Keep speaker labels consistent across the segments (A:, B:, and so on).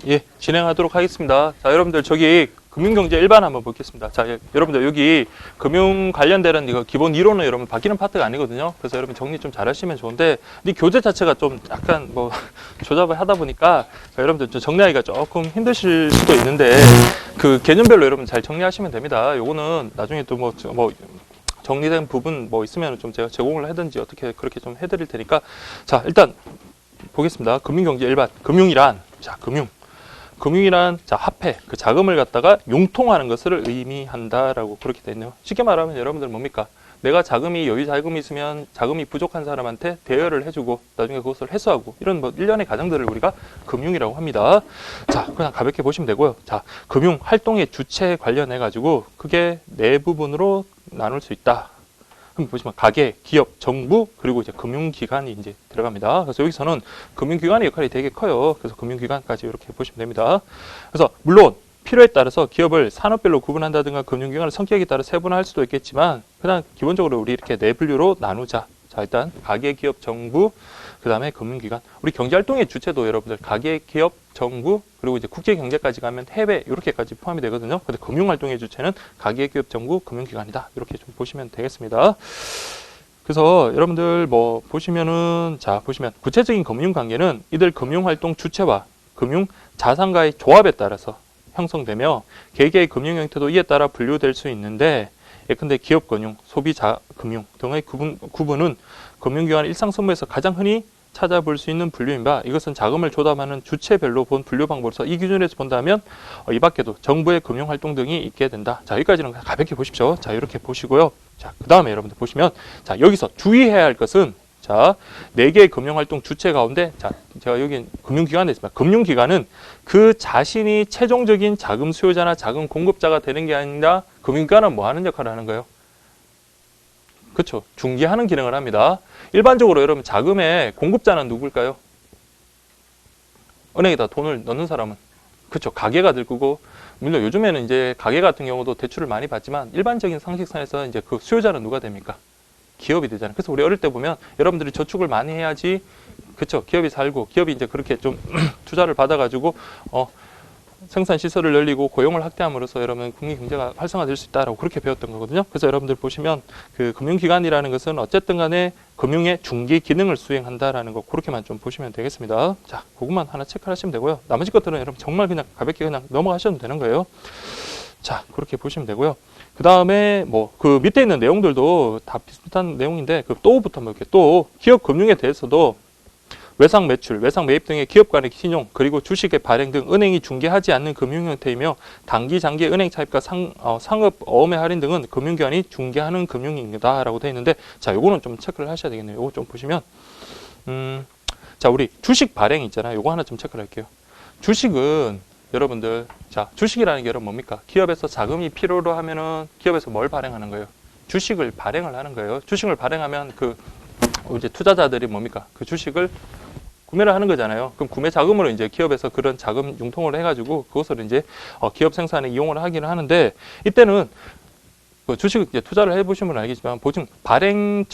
A: 예, 진행하도록 하겠습니다. 자, 여러분들 저기 금융경제 일반 한번 보겠습니다. 자, 여러분들 여기 금융 관련되는 이거 기본 이론은 여러분 바뀌는 파트가 아니거든요. 그래서 여러분 정리 좀 잘하시면 좋은데 이 교재 자체가 좀 약간 뭐 조잡을 하다 보니까 자, 여러분들 좀 정리하기가 조금 힘드실 수도 있는데 그 개념별로 여러분 잘 정리하시면 됩니다. 요거는 나중에 또 뭐 정리된 부분 뭐 있으면 좀 제가 제공을 하든지 어떻게 그렇게 좀 해드릴 테니까 자, 일단 보겠습니다. 금융경제 일반 금융이란 자, 금융이란 자, 화폐, 그 자금을 갖다가 융통하는 것을 의미한다라고 그렇게 돼 있네요. 쉽게 말하면 여러분들 뭡니까? 내가 여유 자금이 있으면 자금이 부족한 사람한테 대여를 해주고 나중에 그것을 회수하고 이런 뭐 일련의 과정들을 우리가 금융이라고 합니다. 자, 그냥 가볍게 보시면 되고요. 자, 금융 활동의 주체에 관련해 가지고 그게 네 부분으로 나눌 수 있다. 그럼 보시면 가계, 기업, 정부, 그리고 이제 금융기관이 이제 들어갑니다. 그래서 여기서는 금융기관의 역할이 되게 커요. 그래서 금융기관까지 이렇게 보시면 됩니다. 그래서 물론 필요에 따라서 기업을 산업별로 구분한다든가 금융기관의 성격에 따라 세분화할 수도 있겠지만 그냥 기본적으로 우리 이렇게 네 분류로 나누자. 자, 일단 가계, 기업, 정부, 그 다음에 금융기관. 우리 경제활동의 주체도 여러분들 가계, 기업, 정부, 그리고 이제 국제경제까지 가면 해외 이렇게까지 포함이 되거든요. 근데 금융활동의 주체는 가계, 기업, 정부, 금융기관이다. 이렇게 좀 보시면 되겠습니다. 그래서 여러분들 뭐 보시면은 자, 보시면 구체적인 금융관계는 이들 금융활동 주체와 금융자산가의 조합에 따라서 형성되며 개개의 금융 형태도 이에 따라 분류될 수 있는데 예컨대 기업금융, 소비자금융 등의 구분은 금융기관 일상 업무에서 가장 흔히 찾아볼 수 있는 분류인 바 이것은 자금을 조달하는 주체별로 본 분류 방법으로서 이 기준에서 본다면 이 밖에도 정부의 금융활동 등이 있게 된다. 자, 여기까지는 가볍게 보십시오. 자, 이렇게 보시고요. 자, 그 다음에 여러분들 보시면 자, 여기서 주의해야 할 것은 자, 4개의 금융활동 주체 가운데 자, 제가 여기 금융기관에 있습니다. 금융기관은 그 자신이 최종적인 자금 수요자나 자금 공급자가 되는 게 아니라 금융기관은 뭐 하는 역할을 하는 거예요? 그렇죠. 중개하는 기능을 합니다. 일반적으로 여러분 자금의 공급자는 누굴까요? 은행에다 돈을 넣는 사람은 그렇죠. 가게가 될 거고 물론 요즘에는 이제 가게 같은 경우도 대출을 많이 받지만 일반적인 상식선에서 이제 그 수요자는 누가 됩니까? 기업이 되잖아요. 그래서 우리 어릴 때 보면 여러분들이 저축을 많이 해야지 그렇죠. 기업이 살고 기업이 이제 그렇게 좀 투자를 받아가지고 생산 시설을 늘리고 고용을 확대함으로써 여러분 국민 경제가 활성화될 수 있다라고 그렇게 배웠던 거거든요. 그래서 여러분들 보시면 그 금융기관이라는 것은 어쨌든 간에 금융의 중개 기능을 수행한다라는 거 그렇게만 좀 보시면 되겠습니다. 자, 그것만 하나 체크하시면 되고요. 나머지 것들은 여러분 정말 그냥 가볍게 그냥 넘어가셔도 되는 거예요. 자, 그렇게 보시면 되고요. 그 다음에 뭐 그 밑에 있는 내용들도 다 비슷한 내용인데 그 또부터 뭐 이렇게 또 기업 금융에 대해서도 외상 매출, 외상 매입 등의 기업 간의 신용, 그리고 주식의 발행 등 은행이 중개하지 않는 금융 형태이며 단기, 장기 은행 차입과 상업 어음의 할인 등은 금융기관이 중개하는 금융입니다. 라고 되어 있는데 자, 요거는 좀 체크를 하셔야 되겠네요. 요거 좀 보시면 자, 우리 주식 발행 있잖아요. 요거 하나 좀 체크를 할게요. 주식은 여러분들 자, 주식이라는 게 여러분 뭡니까? 기업에서 자금이 필요로 하면은 기업에서 뭘 발행하는 거예요? 주식을 발행을 하는 거예요. 주식을 발행하면 그 이제 투자자들이 뭡니까? 그 주식을 구매를 하는 거잖아요. 그럼 구매 자금으로 이제 기업에서 그런 자금 융통을 해가지고 그것을 이제 기업 생산에 이용을 하기는 하는데 이때는 그 주식 이제 투자를 해보시면 알겠지만 보증 발행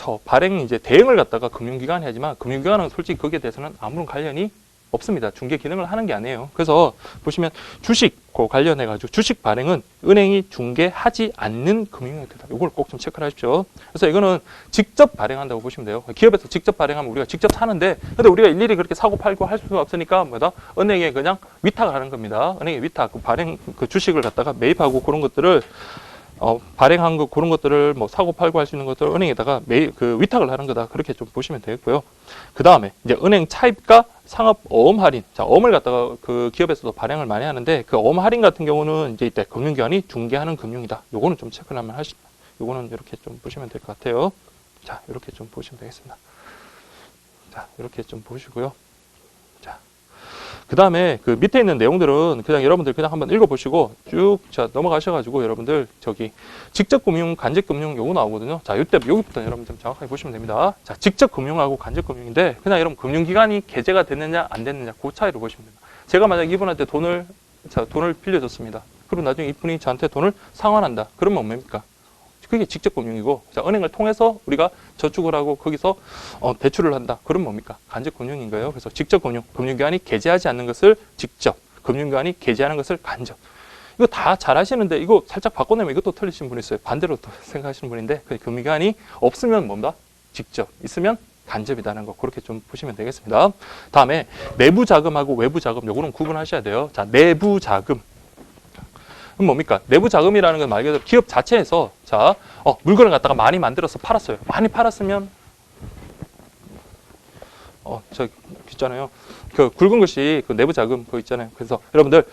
A: 이제 대행을 갖다가 금융기관이 하지만 금융기관은 솔직히 거기에 대해서는 아무런 관련이 없습니다. 중개 기능을 하는 게 아니에요. 그래서 보시면 주식 관련해가지고 주식 발행은 은행이 중개하지 않는 금융형태다. 이걸 꼭 좀 체크를 하십시오. 그래서 이거는 직접 발행한다고 보시면 돼요. 기업에서 직접 발행하면 우리가 직접 사는데 근데 우리가 일일이 그렇게 사고 팔고 할 수가 없으니까 은행에 그냥 위탁을 하는 겁니다. 은행에 위탁, 그 발행 그 주식을 갖다가 매입하고 그런 것들을 발행한 거 그런 것들을 뭐 사고 팔고 할 수 있는 것들을 은행에다가 그 위탁을 하는 거다. 그렇게 좀 보시면 되겠고요. 그 다음에 이제 은행 차입과 상업 어음 할인. 자, 어음을 갖다가 그 기업에서도 발행을 많이 하는데 그 어음 할인 같은 경우는 이제 이때 금융기관이 중개하는 금융이다. 요거는 좀 체크를 하면 요거는 이렇게 좀 보시면 될 것 같아요. 자, 이렇게 좀 보시면 되겠습니다. 자, 이렇게 좀 보시고요. 자. 그 다음에 그 밑에 있는 내용들은 그냥 여러분들 그냥 한번 읽어보시고 쭉 자 넘어가셔가지고 여러분들 저기 직접 금융, 간접 금융 요거 나오거든요. 자, 여기부터 여러분 좀 정확하게 보시면 됩니다. 자, 직접 금융하고 간접 금융인데 그냥 여러분 금융기관이 개재가 됐느냐 안 됐느냐 그 차이를 보시면 됩니다. 제가 만약 이분한테 돈을 빌려줬습니다. 그리고 나중에 이분이 저한테 돈을 상환한다. 그러면 뭡니까? 그게 직접 금융이고 자, 은행을 통해서 우리가 저축을 하고 거기서 대출을 한다. 그럼 뭡니까? 간접 금융인 거예요. 그래서 직접 금융, 금융기관이 개재하지 않는 것을 직접 금융기관이 게재하는 것을 간접. 이거 다 잘 하시는데 이거 살짝 바꿔내면 이것도 틀리신 분이 있어요. 반대로 또 생각하시는 분인데 그 금융기관이 없으면 뭔가 직접, 있으면 간접이다는 거 그렇게 좀 보시면 되겠습니다. 다음에 내부 자금하고 외부 자금 요거는 구분하셔야 돼요. 자, 내부 자금. 그럼 뭡니까? 내부 자금이라는 건 말 그대로 기업 자체에서 자, 물건을 갖다가 많이 만들어서 팔았어요. 많이 팔았으면 저 있잖아요. 그 굵은 것이 그 내부 자금 그거 있잖아요. 그래서 여러분들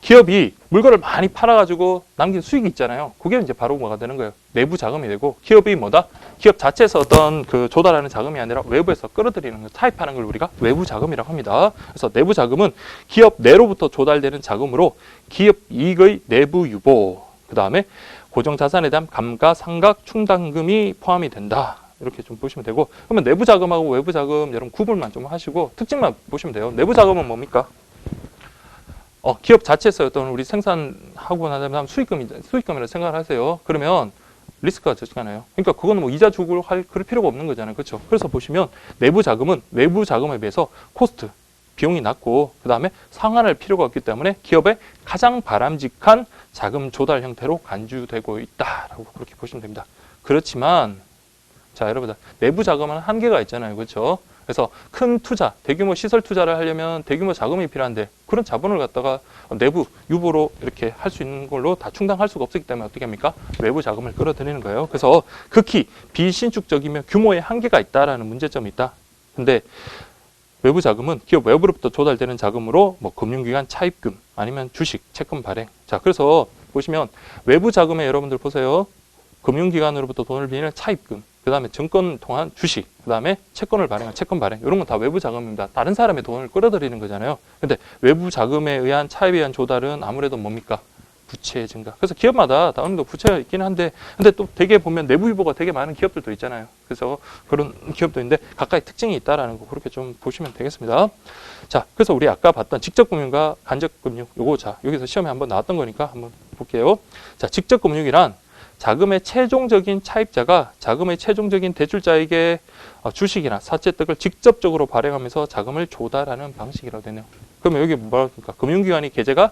A: 기업이 물건을 많이 팔아가지고 남긴 수익이 있잖아요. 그게 이제 바로 뭐가 되는 거예요. 내부 자금이 되고 기업이 뭐다? 기업 자체에서 어떤 그 조달하는 자금이 아니라 외부에서 끌어들이는 걸 타입하는 걸 우리가 외부 자금이라고 합니다. 그래서 내부 자금은 기업 내로부터 조달되는 자금으로 기업 이익의 내부 유보, 그 다음에 고정 자산에 대한 감가상각 충당금이 포함이 된다. 이렇게 좀 보시면 되고, 그러면 내부 자금하고 외부 자금 여러분 구분만 좀 하시고 특징만 보시면 돼요. 내부 자금은 뭡니까? 기업 자체에서 어떤 우리 생산하고 나면 수익금이라 생각을 하세요. 그러면 리스크가 적잖아요. 그러니까 그거는 뭐 이자 주고 그럴 필요가 없는 거잖아요. 그렇죠? 그래서 보시면 내부 자금은 외부 자금에 비해서 코스트, 비용이 낮고 그 다음에 상환할 필요가 없기 때문에 기업의 가장 바람직한 자금 조달 형태로 간주되고 있다라고 그렇게 보시면 됩니다. 그렇지만 자, 여러분들 내부 자금은 한계가 있잖아요. 그렇죠? 그래서 큰 투자, 대규모 시설 투자를 하려면 대규모 자금이 필요한데 그런 자본을 갖다가 내부 유보로 이렇게 할 수 있는 걸로 다 충당할 수가 없기 때문에 어떻게 합니까? 외부 자금을 끌어들이는 거예요. 그래서 극히 비신축적이며 규모의 한계가 있다라는 문제점이 있다. 근데 외부 자금은 기업 외부로부터 조달되는 자금으로 뭐 금융기관 차입금 아니면 주식, 채권 발행. 자, 그래서 보시면 외부 자금에 여러분들 보세요. 금융기관으로부터 돈을 빌리는 차입금, 그 다음에 증권 통한 주식, 그 다음에 채권을 발행한 채권 발행, 이런 건 다 외부 자금입니다. 다른 사람의 돈을 끌어들이는 거잖아요. 근데 외부 자금에 의한 차입에 의한 조달은 아무래도 뭡니까? 부채의 증가. 그래서 기업마다 다 어느 정도 부채가 있긴 한데, 근데 또 되게 보면 내부 유보가 되게 많은 기업들도 있잖아요. 그래서 그런 기업도 있는데 각각의 특징이 있다라는 거 그렇게 좀 보시면 되겠습니다. 자, 그래서 우리 아까 봤던 직접 금융과 간접 금융, 요거 자, 여기서 시험에 한번 나왔던 거니까 한번 볼게요. 자, 직접 금융이란 자금의 최종적인 차입자가 자금의 최종적인 대출자에게 주식이나 사채떡을 직접적으로 발행하면서 자금을 조달하는 방식이라고 되네요. 그러면 여기 뭐랍니까? 금융기관이 게재가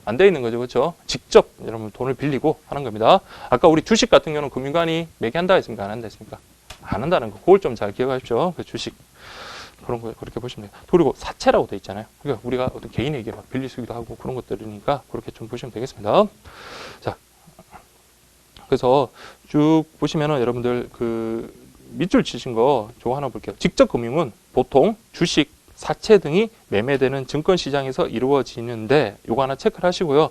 A: 안 돼 있는 거죠. 그렇죠? 직접 여러분 돈을 빌리고 하는 겁니다. 아까 우리 주식 같은 경우는 금융기관이 매개한다 했습니까? 안 한다 했습니까? 안 한다는 거. 그걸 좀 잘 기억하십시오. 그 주식. 그런 거 그렇게 보시면 돼요. 그리고 사채라고 돼 있잖아요. 그러니까 우리가 어떤 개인에게 막 빌릴 수기도 하고 그런 것들이니까 그렇게 좀 보시면 되겠습니다. 자. 그래서 쭉 보시면은 여러분들 그 밑줄 치신 거 저거 하나 볼게요. 직접 금융은 보통 주식, 사채 등이 매매되는 증권 시장에서 이루어지는데 요거 하나 체크를 하시고요.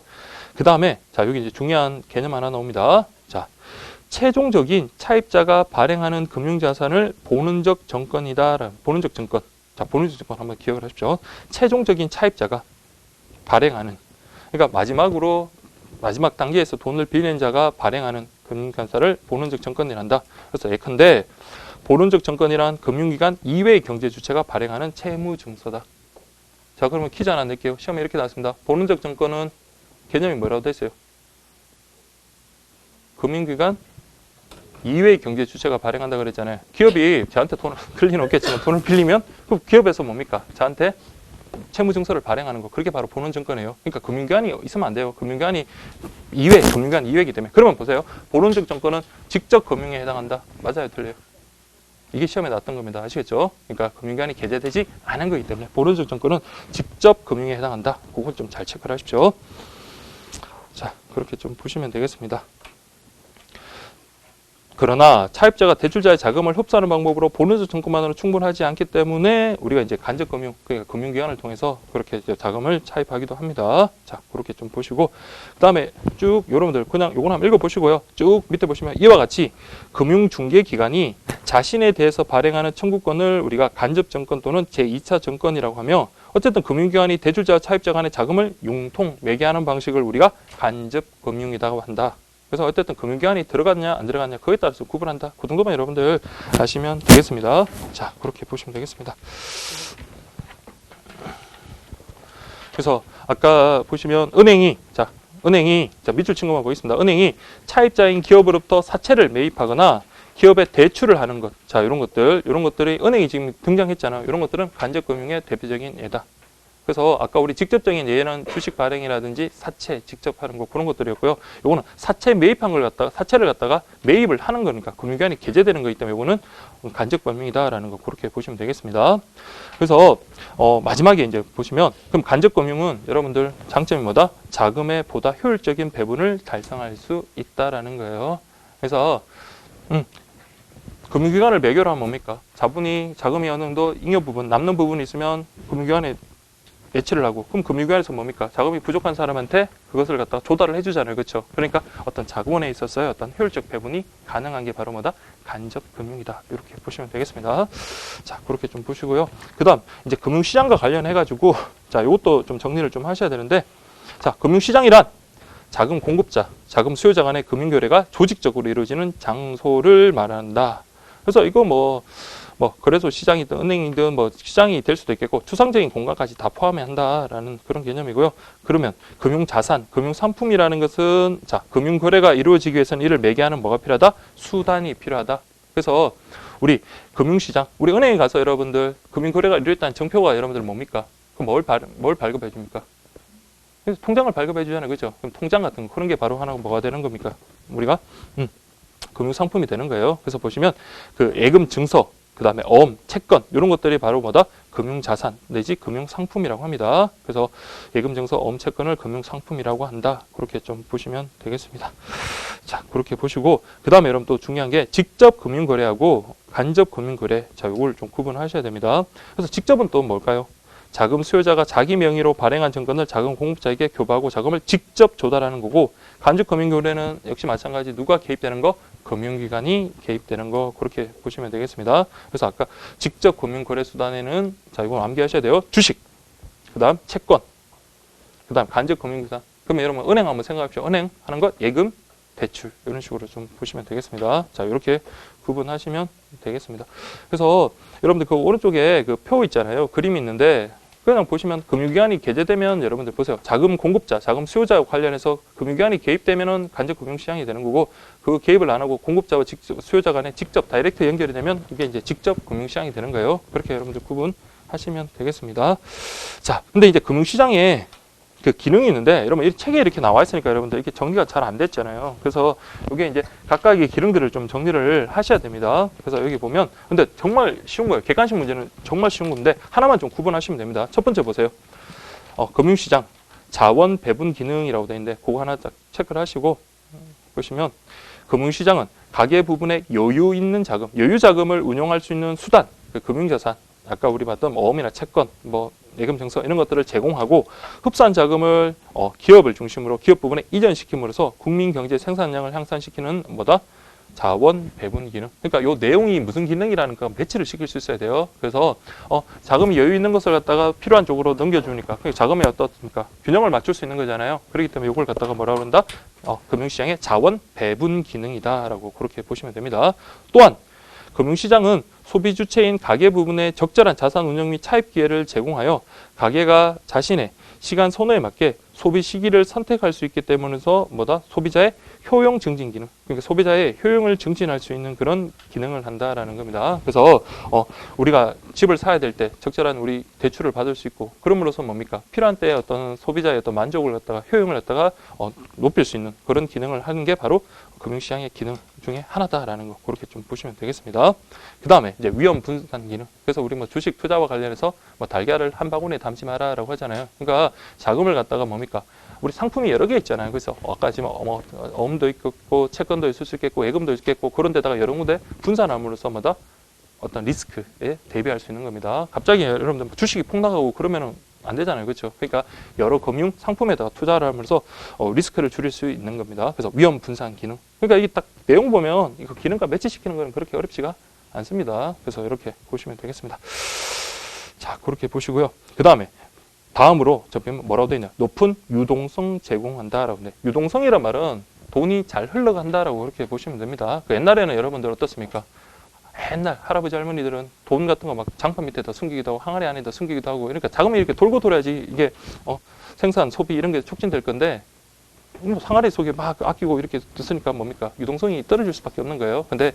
A: 그 다음에 자 여기 이제 중요한 개념 하나 나옵니다. 자 최종적인 차입자가 발행하는 금융자산을 보는적 정권이다. 보는적 정권. 자 보는적 정권 한번 기억을 하십시오. 최종적인 차입자가 발행하는, 그러니까 마지막 단계에서 돈을 빌리는 자가 발행하는 금융자산을 보는적 정권이란다. 그래서 예컨대 보는적 정권이란 금융기관 이외의 경제 주체가 발행하는 채무증서다. 자, 그러면 퀴즈 하나 낼게요. 시험에 이렇게 나왔습니다. 보는적 정권은 개념이 뭐라고 돼 있어요? 금융기관 이외의 경제 주체가 발행한다 그랬잖아요. 기업이 저한테 돈을 빌 리는 없겠지만 돈을 빌리면 그 기업에서 뭡니까? 저한테 채무증서를 발행하는 거, 그게 바로 보는 증권이에요. 그러니까 금융기관이 있으면 안 돼요. 금융기관 이외이기 때문에. 그러면 보세요. 보론적 정권은 직접 금융에 해당한다. 맞아요, 틀려요? 이게 시험에 나왔던 겁니다. 아시겠죠? 그러니까 금융기관이 게재되지 않은 거기 때문에 보론적 정권은 직접 금융에 해당한다. 그건 좀 잘 체크를 하십시오. 자, 그렇게 좀 보시면 되겠습니다. 그러나 차입자가 대출자의 자금을 흡수하는 방법으로 보너스 증권만으로 충분하지 않기 때문에 우리가 이제 간접금융, 그러니까 금융기관을 통해서 그렇게 이제 자금을 차입하기도 합니다. 자, 그렇게 좀 보시고, 그 다음에 쭉 여러분들 그냥 요건 한번 읽어보시고요. 쭉 밑에 보시면 이와 같이 금융중개기관이 자신에 대해서 발행하는 청구권을 우리가 간접증권 또는 제2차 증권이라고 하며, 어쨌든 금융기관이 대출자와 차입자 간의 자금을 융통, 매개하는 방식을 우리가 간접금융이라고 한다. 그래서 어쨌든 금융기관이 들어갔냐 안 들어갔냐 그거에 따라서 구분한다. 그 정도만 여러분들 아시면 되겠습니다. 자, 그렇게 보시면 되겠습니다. 그래서 아까 보시면 은행이 밑줄 친 것만 보겠습니다. 은행이 차입자인 기업으로부터 사채를 매입하거나 기업에 대출을 하는 것. 자, 이런 것들이 은행이 지금 등장했잖아요. 이런 것들은 간접금융의 대표적인 예다. 그래서 아까 우리 직접적인 예는 주식 발행이라든지 사채 직접 하는 거 그런 것들이었고요. 요거는 사채 매입한 걸 갖다가 사채를 갖다가 매입을 하는 거니까 금융기관이 개재되는 거기 때문에 요거는 간접 금융이다라는 거 그렇게 보시면 되겠습니다. 그래서 마지막에 이제 보시면 그럼 간접 금융은 여러분들 장점이 뭐다? 자금의 보다 효율적인 배분을 달성할 수 있다라는 거예요. 그래서 금융기관을 매개로 하면 뭡니까? 자금이 어느 정도 잉여 부분, 남는 부분이 있으면 금융기관에 예치를 하고, 그럼 금융기관에서 뭡니까? 자금이 부족한 사람한테 그것을 갖다가 조달을 해주잖아요. 그렇죠? 그러니까 어떤 자본에 있어서의 어떤 효율적 배분이 가능한 게 바로 뭐다? 간접 금융이다. 이렇게 보시면 되겠습니다. 자, 그렇게 좀 보시고요. 그 다음, 이제 금융시장과 관련해가지고, 자, 이것도 좀 정리를 좀 하셔야 되는데, 자, 금융시장이란 자금 공급자, 자금 수요자 간의 금융거래가 조직적으로 이루어지는 장소를 말한다. 그래서 이거 그래서 시장이든 은행이든 시장이 될 수도 있겠고 추상적인 공간까지 다 포함해 한다라는 그런 개념이고요. 그러면 금융자산, 금융상품이라는 것은 자, 금융거래가 이루어지기 위해서는 이를 매개하는 뭐가 필요하다? 수단이 필요하다. 그래서 우리 금융시장, 우리 은행에 가서 여러분들 금융거래가 이루어졌다는 정표가 여러분들 뭡니까? 그럼 뭘 발급해 줍니까? 통장을 발급해 주잖아요. 그죠? 그럼 통장 같은 거 그런 게 바로 하나 뭐가 되는 겁니까? 우리가 금융상품이 되는 거예요. 그래서 보시면 그 예금 증서, 그 다음에 어음, 채권 이런 것들이 바로 뭐다? 금융자산 내지 금융상품이라고 합니다. 그래서 예금 증서, 어음, 채권을 금융상품이라고 한다. 그렇게 좀 보시면 되겠습니다. 자, 그렇게 보시고 그 다음에 여러분 또 중요한 게 직접 금융거래하고 간접 금융거래. 자, 이걸 좀 구분하셔야 됩니다. 그래서 직접은 또 뭘까요? 자금 수요자가 자기 명의로 발행한 증권을 자금 공급자에게 교부하고 자금을 직접 조달하는 거고, 간접 금융거래는 역시 마찬가지 누가 개입되는 거? 금융기관이 개입되는 거 그렇게 보시면 되겠습니다. 그래서 아까 직접 금융거래 수단에는 자, 이건 암기하셔야 돼요. 주식, 그 다음 채권, 그 다음 간접 금융기관. 그러면 여러분 은행 한번 생각해보십시오. 은행 하는 것 예금, 대출 이런 식으로 좀 보시면 되겠습니다. 자, 이렇게 구분하시면 되겠습니다. 그래서 여러분들 그 오른쪽에 그 표 있잖아요. 그림이 있는데 그냥 보시면 금융기관이 개재되면 여러분들 보세요. 자금 공급자, 자금 수요자 관련해서 금융기관이 개입되면은 간접 금융시장이 되는 거고, 그 개입을 안 하고 공급자와 직접 수요자 간에 직접 다이렉트 연결이 되면 이게 이제 직접 금융시장이 되는 거예요. 그렇게 여러분들 구분하시면 되겠습니다. 자, 근데 이제 금융시장에 그 기능이 있는데 여러분 이 책에 이렇게 나와 있으니까 여러분들 이게 정리가 잘 안 됐잖아요. 그래서 이게 이제 각각의 기능들을 좀 정리를 하셔야 됩니다. 그래서 여기 보면 근데 정말 쉬운 거예요. 객관식 문제는 정말 쉬운 건데 하나만 좀 구분하시면 됩니다. 첫 번째 보세요. 금융시장 자원 배분 기능이라고 되어 있는데 그거 하나 딱 체크를 하시고 보시면 금융시장은 가계 부분에 여유 있는 자금, 여유 자금을 운용할 수 있는 수단, 그 금융자산. 아까 우리 봤던 어음이나 채권, 예금 증서 이런 것들을 제공하고 흡수한 자금을 기업을 중심으로 기업 부분에 이전시킴으로써 국민 경제 생산량을 향상시키는 뭐다? 자원 배분 기능. 그러니까 요 내용이 무슨 기능이라는 거 배치를 시킬 수 있어야 돼요. 그래서 자금이 여유 있는 것을 갖다가 필요한 쪽으로 넘겨주니까 그게 자금에 어떻습니까? 균형을 맞출 수 있는 거잖아요. 그렇기 때문에 이걸 갖다가 뭐라 그런다? 금융시장의 자원 배분 기능이다라고 그렇게 보시면 됩니다. 또한 금융시장은 소비 주체인 가계 부분에 적절한 자산 운용 및 차입 기회를 제공하여 가계가 자신의 시간 선호에 맞게 소비 시기를 선택할 수 있기 때문에서 뭐다? 소비자의 효용 증진 기능. 그러니까 소비자의 효용을 증진할 수 있는 그런 기능을 한다라는 겁니다. 그래서 우리가 집을 사야 될 때 적절한 우리 대출을 받을 수 있고 그럼으로써 뭡니까? 필요한 때에 어떤 소비자의 어떤 만족을 갖다가 효용을 갖다가 높일 수 있는 그런 기능을 하는 게 바로 금융시장의 기능 중에 하나다라는 거 그렇게 좀 보시면 되겠습니다. 그 다음에 이제 위험 분산 기능. 그래서 우리 주식 투자와 관련해서 달걀을 한 바구니에 담지 마라라고 하잖아요. 그러니까 자금을 갖다가 뭡니까? 우리 상품이 여러 개 있잖아요. 그래서 아까 지금 어음도 있겠고 채권도 있을 수 있겠고 예금도 있겠고 그런 데다가 여러 군데 분산함으로써 뭐다? 어떤 리스크에 대비할 수 있는 겁니다. 갑자기 여러분들 주식이 폭락하고 그러면은 안 되잖아요. 그렇죠? 그러니까 여러 금융 상품에다가 투자를 하면서 리스크를 줄일 수 있는 겁니다. 그래서 위험 분산 기능. 그러니까 이게 딱 내용 보면 이거 기능과 매치시키는 거는 그렇게 어렵지가 않습니다. 그래서 이렇게 보시면 되겠습니다. 자, 그렇게 보시고요. 그 다음에 다음으로 뭐라고 되어 있냐? 높은 유동성 제공한다라고 돼. 유동성이란 말은 돈이 잘 흘러간다라고 그렇게 보시면 됩니다. 그 옛날에는 여러분들 어떻습니까? 옛날 할아버지 할머니들은 돈 같은 거 막 장판 밑에다 숨기기도 하고 항아리 안에다 숨기기도 하고 그러니까 자금이 이렇게 돌고 돌아야지 이게 생산, 소비 이런 게 촉진될 건데 상아리 속에 막 아끼고 이렇게 두으니까 뭡니까? 유동성이 떨어질 수밖에 없는 거예요. 근데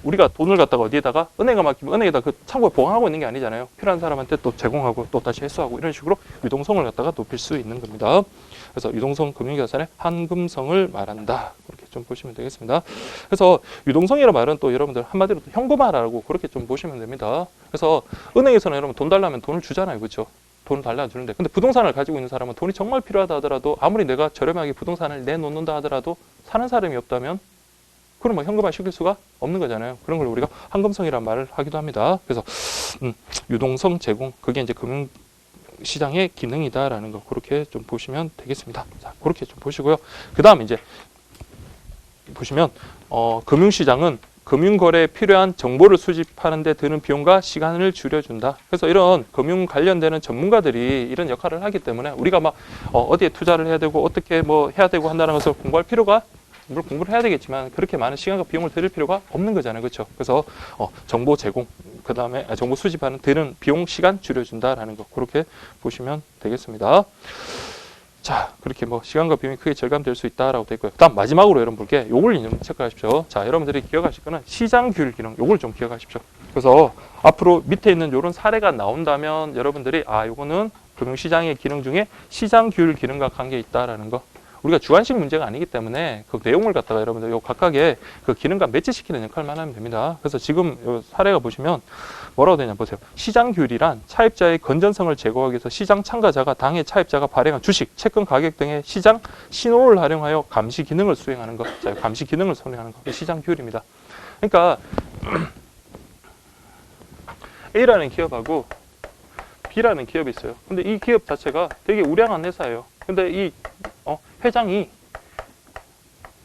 A: 우리가 돈을 갖다가 어디에다가 은행에 맡기면 은행에다 그 창고에 보관하고 있는 게 아니잖아요. 필요한 사람한테 또 제공하고 또 다시 회수하고 이런 식으로 유동성을 갖다가 높일 수 있는 겁니다. 그래서 유동성 금융자산의 한금성을 말한다. 그렇게 좀 보시면 되겠습니다. 그래서 유동성이라는 말은 또 여러분들 한마디로 현금화라고 그렇게 좀 보시면 됩니다. 그래서 은행에서는 여러분 돈 달라면 돈을 주잖아요. 그렇죠? 돈을 달라 주는데 근데 부동산을 가지고 있는 사람은 돈이 정말 필요하다 하더라도 아무리 내가 저렴하게 부동산을 내놓는다 하더라도 사는 사람이 없다면 그럼 뭐 현금화 시킬 수가 없는 거잖아요. 그런 걸 우리가 한금성이라는 말을 하기도 합니다. 그래서 유동성 제공 그게 이제 금융시장의 기능이다라는 거 그렇게 좀 보시면 되겠습니다. 자, 그렇게 좀 보시고요. 그 다음에 이제 보시면 금융시장은 금융거래에 필요한 정보를 수집하는 데 드는 비용과 시간을 줄여준다. 그래서 이런 금융 관련되는 전문가들이 이런 역할을 하기 때문에 우리가 막 어디에 투자를 해야 되고 어떻게 뭐 해야 되고 한다는 것을 공부할 필요가 물론 공부를 해야 되겠지만 그렇게 많은 시간과 비용을 들일 필요가 없는 거잖아요. 그렇죠? 그래서 정보 제공 그 다음에 정보 수집하는 드는 비용 시간 줄여준다라는 거 그렇게 보시면 되겠습니다. 자, 그렇게 뭐 시간과 비용이 크게 절감될 수 있다라고 되어 있고요. 그다음 마지막으로 여러분 볼게. 요걸 좀 체크하십시오. 자, 여러분들이 기억하실 거는 시장 규율 기능. 요걸 좀 기억하십시오. 그래서 앞으로 밑에 있는 요런 사례가 나온다면 여러분들이 요거는 금융시장의 기능 중에 시장 규율 기능과 관계 있다라는 거. 우리가 주관식 문제가 아니기 때문에 그 내용을 갖다가 여러분들 요 각각의 그 기능과 매치시키는 역할만 하면 됩니다. 그래서 지금 요 사례가 보시면 뭐라고 되냐 보세요. 시장 규율이란 차입자의 건전성을 제고하기 위해서 시장 참가자가 당해 차입자가 발행한 주식, 채권 가격 등의 시장 신호를 활용하여 감시 기능을 수행하는 것. 자, 감시 기능을 수행하는 것. 시장 규율입니다. 그러니까 A라는 기업하고 B라는 기업이 있어요. 근데 이 기업 자체가 되게 우량한 회사예요. 근데 이 회장이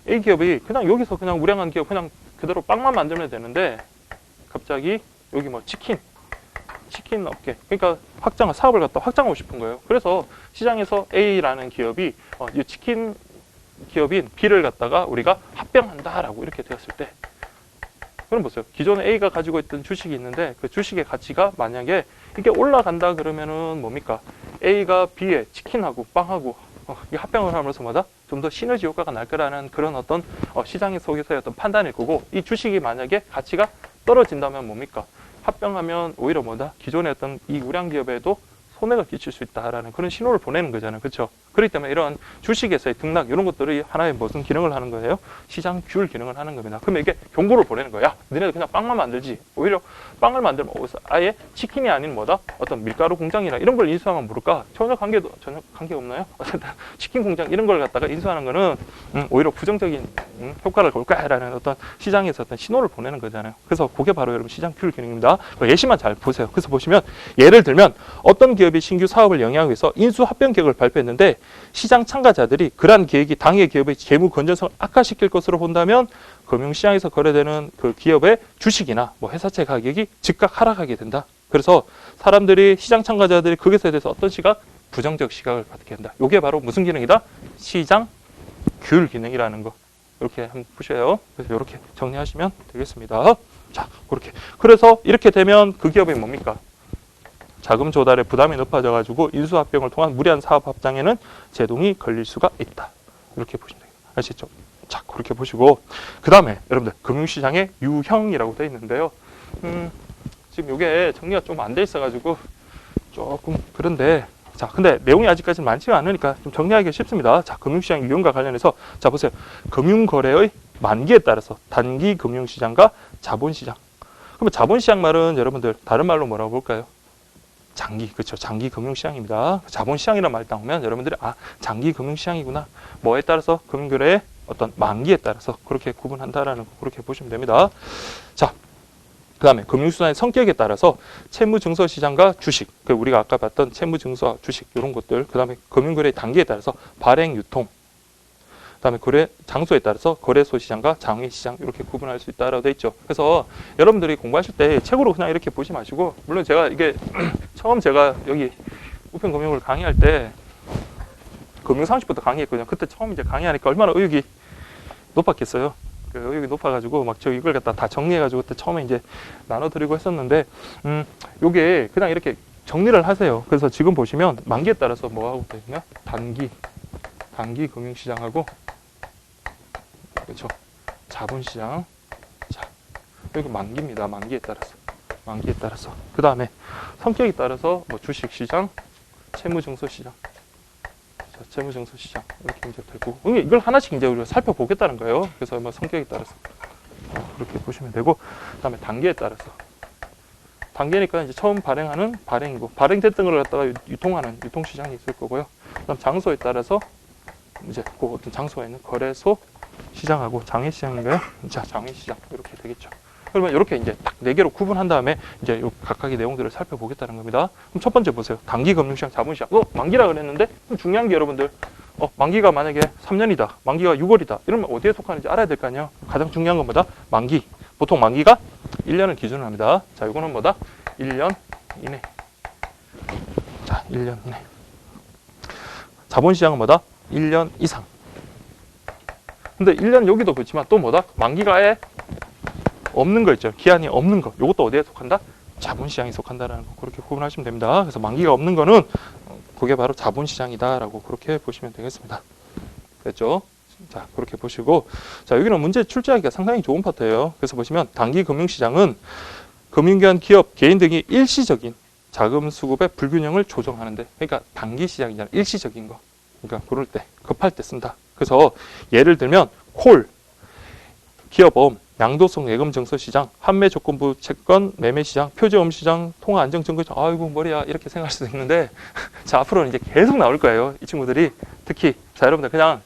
A: A 기업이 그냥 여기서 그냥 우량한 기업 그냥 그대로 빵만 만들면 되는데 갑자기 여기 뭐 치킨 업계 그러니까 사업을 갖다 확장하고 싶은 거예요. 그래서 시장에서 A라는 기업이 이 치킨 기업인 B를 갖다가 우리가 합병한다라고 이렇게 되었을 때 그럼 보세요. 기존에 A가 가지고 있던 주식이 있는데 그 주식의 가치가 만약에 이게 올라간다 그러면은 뭡니까? A가 B에 치킨하고 빵하고 이 합병을 함으로써 뭐다? 좀 더 시너지 효과가 날 거라는 그런 어떤 시장 속에서의 어떤 판단일 거고 이 주식이 만약에 가치가 떨어진다면 뭡니까? 합병하면 오히려 뭐다? 기존의 어떤 이 우량 기업에도 손해가 끼칠 수 있다라는 그런 신호를 보내는 거잖아요. 그렇죠? 그렇기 때문에 이런 주식에서의 등락 이런 것들이 하나의 무슨 기능을 하는 거예요? 시장 규율 기능을 하는 겁니다. 그러면 이게 경고를 보내는 거야. 너네들 그냥 빵만 만들지. 오히려 빵을 만들면 아예 치킨이 아닌 뭐다? 어떤 밀가루 공장이나 이런 걸 인수하면 모를까? 전혀 관계가 없나요? 어쨌든 치킨 공장 이런 걸 갖다가 인수하는 거는 오히려 부정적인 효과를 볼 거야라는 어떤 시장에서 어떤 신호를 보내는 거잖아요. 그래서 그게 바로 여러분 시장 규율 기능입니다. 예시만 잘 보세요. 그래서 보시면 예를 들면 어떤 기업이 신규 사업을 영위하기 위해서 인수 합병 계획을 발표했는데 시장 참가자들이 그러한 계획이 당해 기업의 재무 건전성을 악화시킬 것으로 본다면 금융시장에서 거래되는 그 기업의 주식이나 뭐 회사채 가격이 즉각 하락하게 된다. 그래서 사람들이 시장 참가자들이 거기에 대해서 어떤 시각? 부정적 시각을 갖게 된다. 이게 바로 무슨 기능이다? 시장 규율 기능이라는 거. 이렇게 한번 보셔요. 그래서 이렇게 정리하시면 되겠습니다. 자, 그렇게. 그래서 이렇게 되면 그 기업이 뭡니까? 자금 조달에 부담이 높아져 가지고 인수합병을 통한 무리한 사업 확장에는 제동이 걸릴 수가 있다. 이렇게 보시면 돼요. 아시죠? 자, 그렇게 보시고 그 다음에 여러분들 금융시장의 유형이라고 되어 있는데요. 지금 이게 정리가 좀 안 돼 있어 가지고 조금 그런데 자, 근데 내용이 아직까지는 많지가 않으니까 좀 정리하기가 쉽습니다. 자, 금융시장 유형과 관련해서 자, 보세요. 금융거래의 만기에 따라서 단기 금융시장과 자본시장. 그러면 자본시장 말은 여러분들 다른 말로 뭐라고 볼까요? 장기, 그렇죠. 장기 금융시장입니다. 자본시장이라는 말 나오면 여러분들이 장기 금융시장이구나. 뭐에 따라서 금융거래의 어떤 만기에 따라서 그렇게 구분한다라는 거 그렇게 보시면 됩니다. 자, 그 다음에 금융수단의 성격에 따라서 채무증서시장과 주식, 우리가 아까 봤던 채무증서, 주식 이런 것들, 그 다음에 금융거래의 단계에 따라서 발행, 유통, 그 다음에 거래 장소에 따라서 거래소 시장과 장외시장 이렇게 구분할 수 있다라고 되어 있죠. 그래서 여러분들이 공부하실 때 책으로 그냥 이렇게 보지 마시고, 물론 제가 이게 처음 제가 여기 우편금융을 강의할 때 금융 30부터 강의했거든요. 그때 처음 이제 강의하니까 얼마나 의욕이 높았겠어요. 의욕이 높아가지고 막 저 이걸 갖다 다 정리해가지고 그때 처음에 이제 나눠드리고 했었는데, 요게 그냥 이렇게 정리를 하세요. 그래서 지금 보시면 만기에 따라서 뭐 하고 되냐? 단기 단기 금융시장하고 그렇죠. 자본시장. 자, 여기 만기입니다. 만기에 따라서. 그 다음에 성격에 따라서 뭐 주식시장, 채무증서시장. 자, 채무증서시장 이렇게 이제 되고 이걸 하나씩 이제 우리가 살펴보겠다는 거예요. 그래서 뭐 성격에 따라서 그렇게 보시면 되고, 그 다음에 단계에 따라서. 단계니까 이제 처음 발행하는 발행이고, 발행됐던 걸 갖다가 유통하는 유통시장이 있을 거고요. 그 다음 장소에 따라서 이제 그 어떤 장소가 있는 거래소 시장하고 장외시장인가요? 자, 장외시장 이렇게 되겠죠. 그러면 이렇게 이제 딱 4개로 구분한 다음에 이제 요 각각의 내용들을 살펴보겠다는 겁니다. 그럼 첫 번째 보세요. 단기 금융시장, 자본시장. 만기라 그랬는데 중요한 게 여러분들 만기가 만약에 3년이다, 만기가 6월이다 이러면 어디에 속하는지 알아야 될 거 아니에요. 가장 중요한 건 뭐다? 만기. 보통 만기가 1년을 기준으로 합니다. 자, 이거는 뭐다? 1년 이내. 자, 1년 이내. 자본시장은 뭐다? 1년 이상. 근데 1년 여기도 그렇지만 또 뭐다? 만기가 아예 없는 거 있죠. 기한이 없는 거. 이것도 어디에 속한다? 자본시장에 속한다라는 거. 그렇게 구분하시면 됩니다. 그래서 만기가 없는 거는 그게 바로 자본시장이다라고 그렇게 보시면 되겠습니다. 됐죠? 자, 그렇게 보시고, 자, 여기는 문제 출제하기가 상당히 좋은 파트예요. 그래서 보시면 단기 금융시장은 금융기관, 기업, 개인 등이 일시적인 자금 수급의 불균형을 조정하는데, 그러니까 단기 시장이잖아요. 일시적인 거. 그러니까 그럴 때, 급할 때 쓴다. 그래서 예를 들면 콜, 기업보험, 양도성 예금 증서 시장, 환매 조건부 채권 매매 시장, 표제보험 시장, 통화 안정 증거 시장. 아이고 머리야 이렇게 생각할 수도 있는데 자, 앞으로는 이제 계속 나올 거예요. 이 친구들이 특히 자, 여러분들 그냥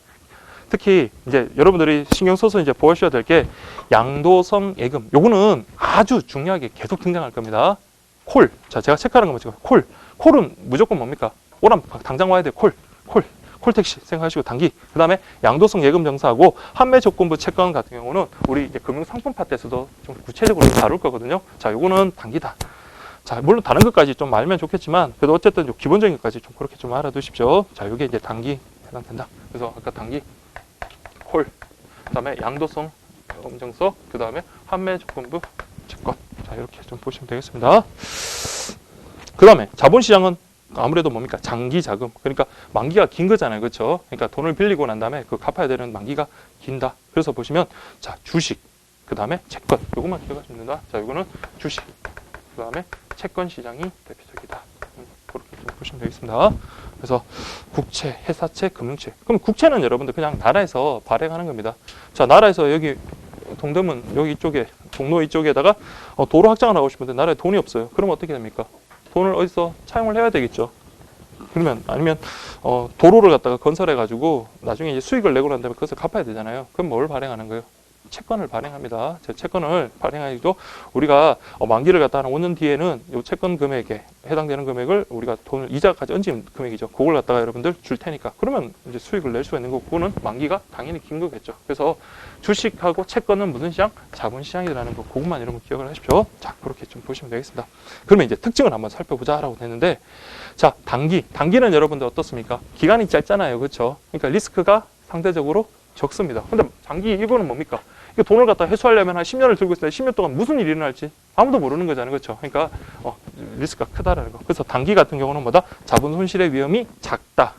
A: 특히 이제 여러분들이 신경 써서 이제 보셔야 될 게 양도성 예금. 요거는 아주 중요하게 계속 등장할 겁니다. 콜. 자, 제가 체크하는 거 뭐죠? 콜. 콜은 무조건 뭡니까? 오람 당장 와야 돼. 콜택시 생각하시고 단기. 그 다음에 양도성 예금 정사하고 환매 조건부 채권 같은 경우는 우리 이제 금융상품 파트에서도 좀 구체적으로 다룰 거거든요. 자, 요거는 단기다. 자, 물론 다른 것까지 좀 알면 좋겠지만 그래도 어쨌든 좀 기본적인 것까지 좀 그렇게 좀 알아두십시오. 자, 요게 이제 단기 해당된다. 그래서 아까 단기 콜, 그 다음에 양도성 예금 정서, 그 다음에 환매 조건부 채권. 자, 이렇게 좀 보시면 되겠습니다. 그 다음에 자본시장은 아무래도 뭡니까? 장기 자금. 그러니까 만기가 긴 거잖아요. 그렇죠? 그러니까 돈을 빌리고 난 다음에 그 갚아야 되는 만기가 긴다. 그래서 보시면 자, 주식, 그 다음에 채권. 요것만 기억하시면 된다. 자, 요거는 주식, 그 다음에 채권 시장이 대표적이다. 그렇게 좀 보시면 되겠습니다. 그래서 국채, 회사채, 금융채. 그럼 국채는 여러분들 그냥 나라에서 발행하는 겁니다. 자, 나라에서 여기 동대문 여기 이쪽에 종로 이쪽에다가 도로 확장을 하고 싶은데 나라에 돈이 없어요. 그럼 어떻게 됩니까? 돈을 어디서 차용을 해야 되겠죠. 그러면 아니면 도로를 갖다가 건설해 가지고 나중에 이제 수익을 내고 난 다음에 그것을 갚아야 되잖아요. 그럼 뭘 발행하는 거예요? 채권을 발행합니다. 채권을 발행하기도 우리가 만기를 갖다 한 5년 뒤에는 이 채권 금액에 해당되는 금액을 우리가 돈을 이자까지 얹은 금액이죠. 그걸 갖다가 여러분들 줄 테니까 그러면 이제 수익을 낼 수가 있는 거고 그거는 만기가 당연히 긴 거겠죠. 그래서 주식하고 채권은 무슨 시장? 자본시장이라는 거 그것만 여러분 기억을 하십시오. 자, 그렇게 좀 보시면 되겠습니다. 그러면 이제 특징을 한번 살펴보자라고 했는데 자, 단기는 여러분들 어떻습니까? 기간이 짧잖아요. 그렇죠? 그러니까 리스크가 상대적으로 적습니다. 근데 장기 이거는 뭡니까? 이거 돈을 갖다 회수하려면 한 10년을 들고 있어야 10년 동안 무슨 일이 일어날지 아무도 모르는 거잖아요. 그렇죠? 그러니까 리스크가 크다라는 거. 그래서 단기 같은 경우는 뭐다? 자본 손실의 위험이 작다.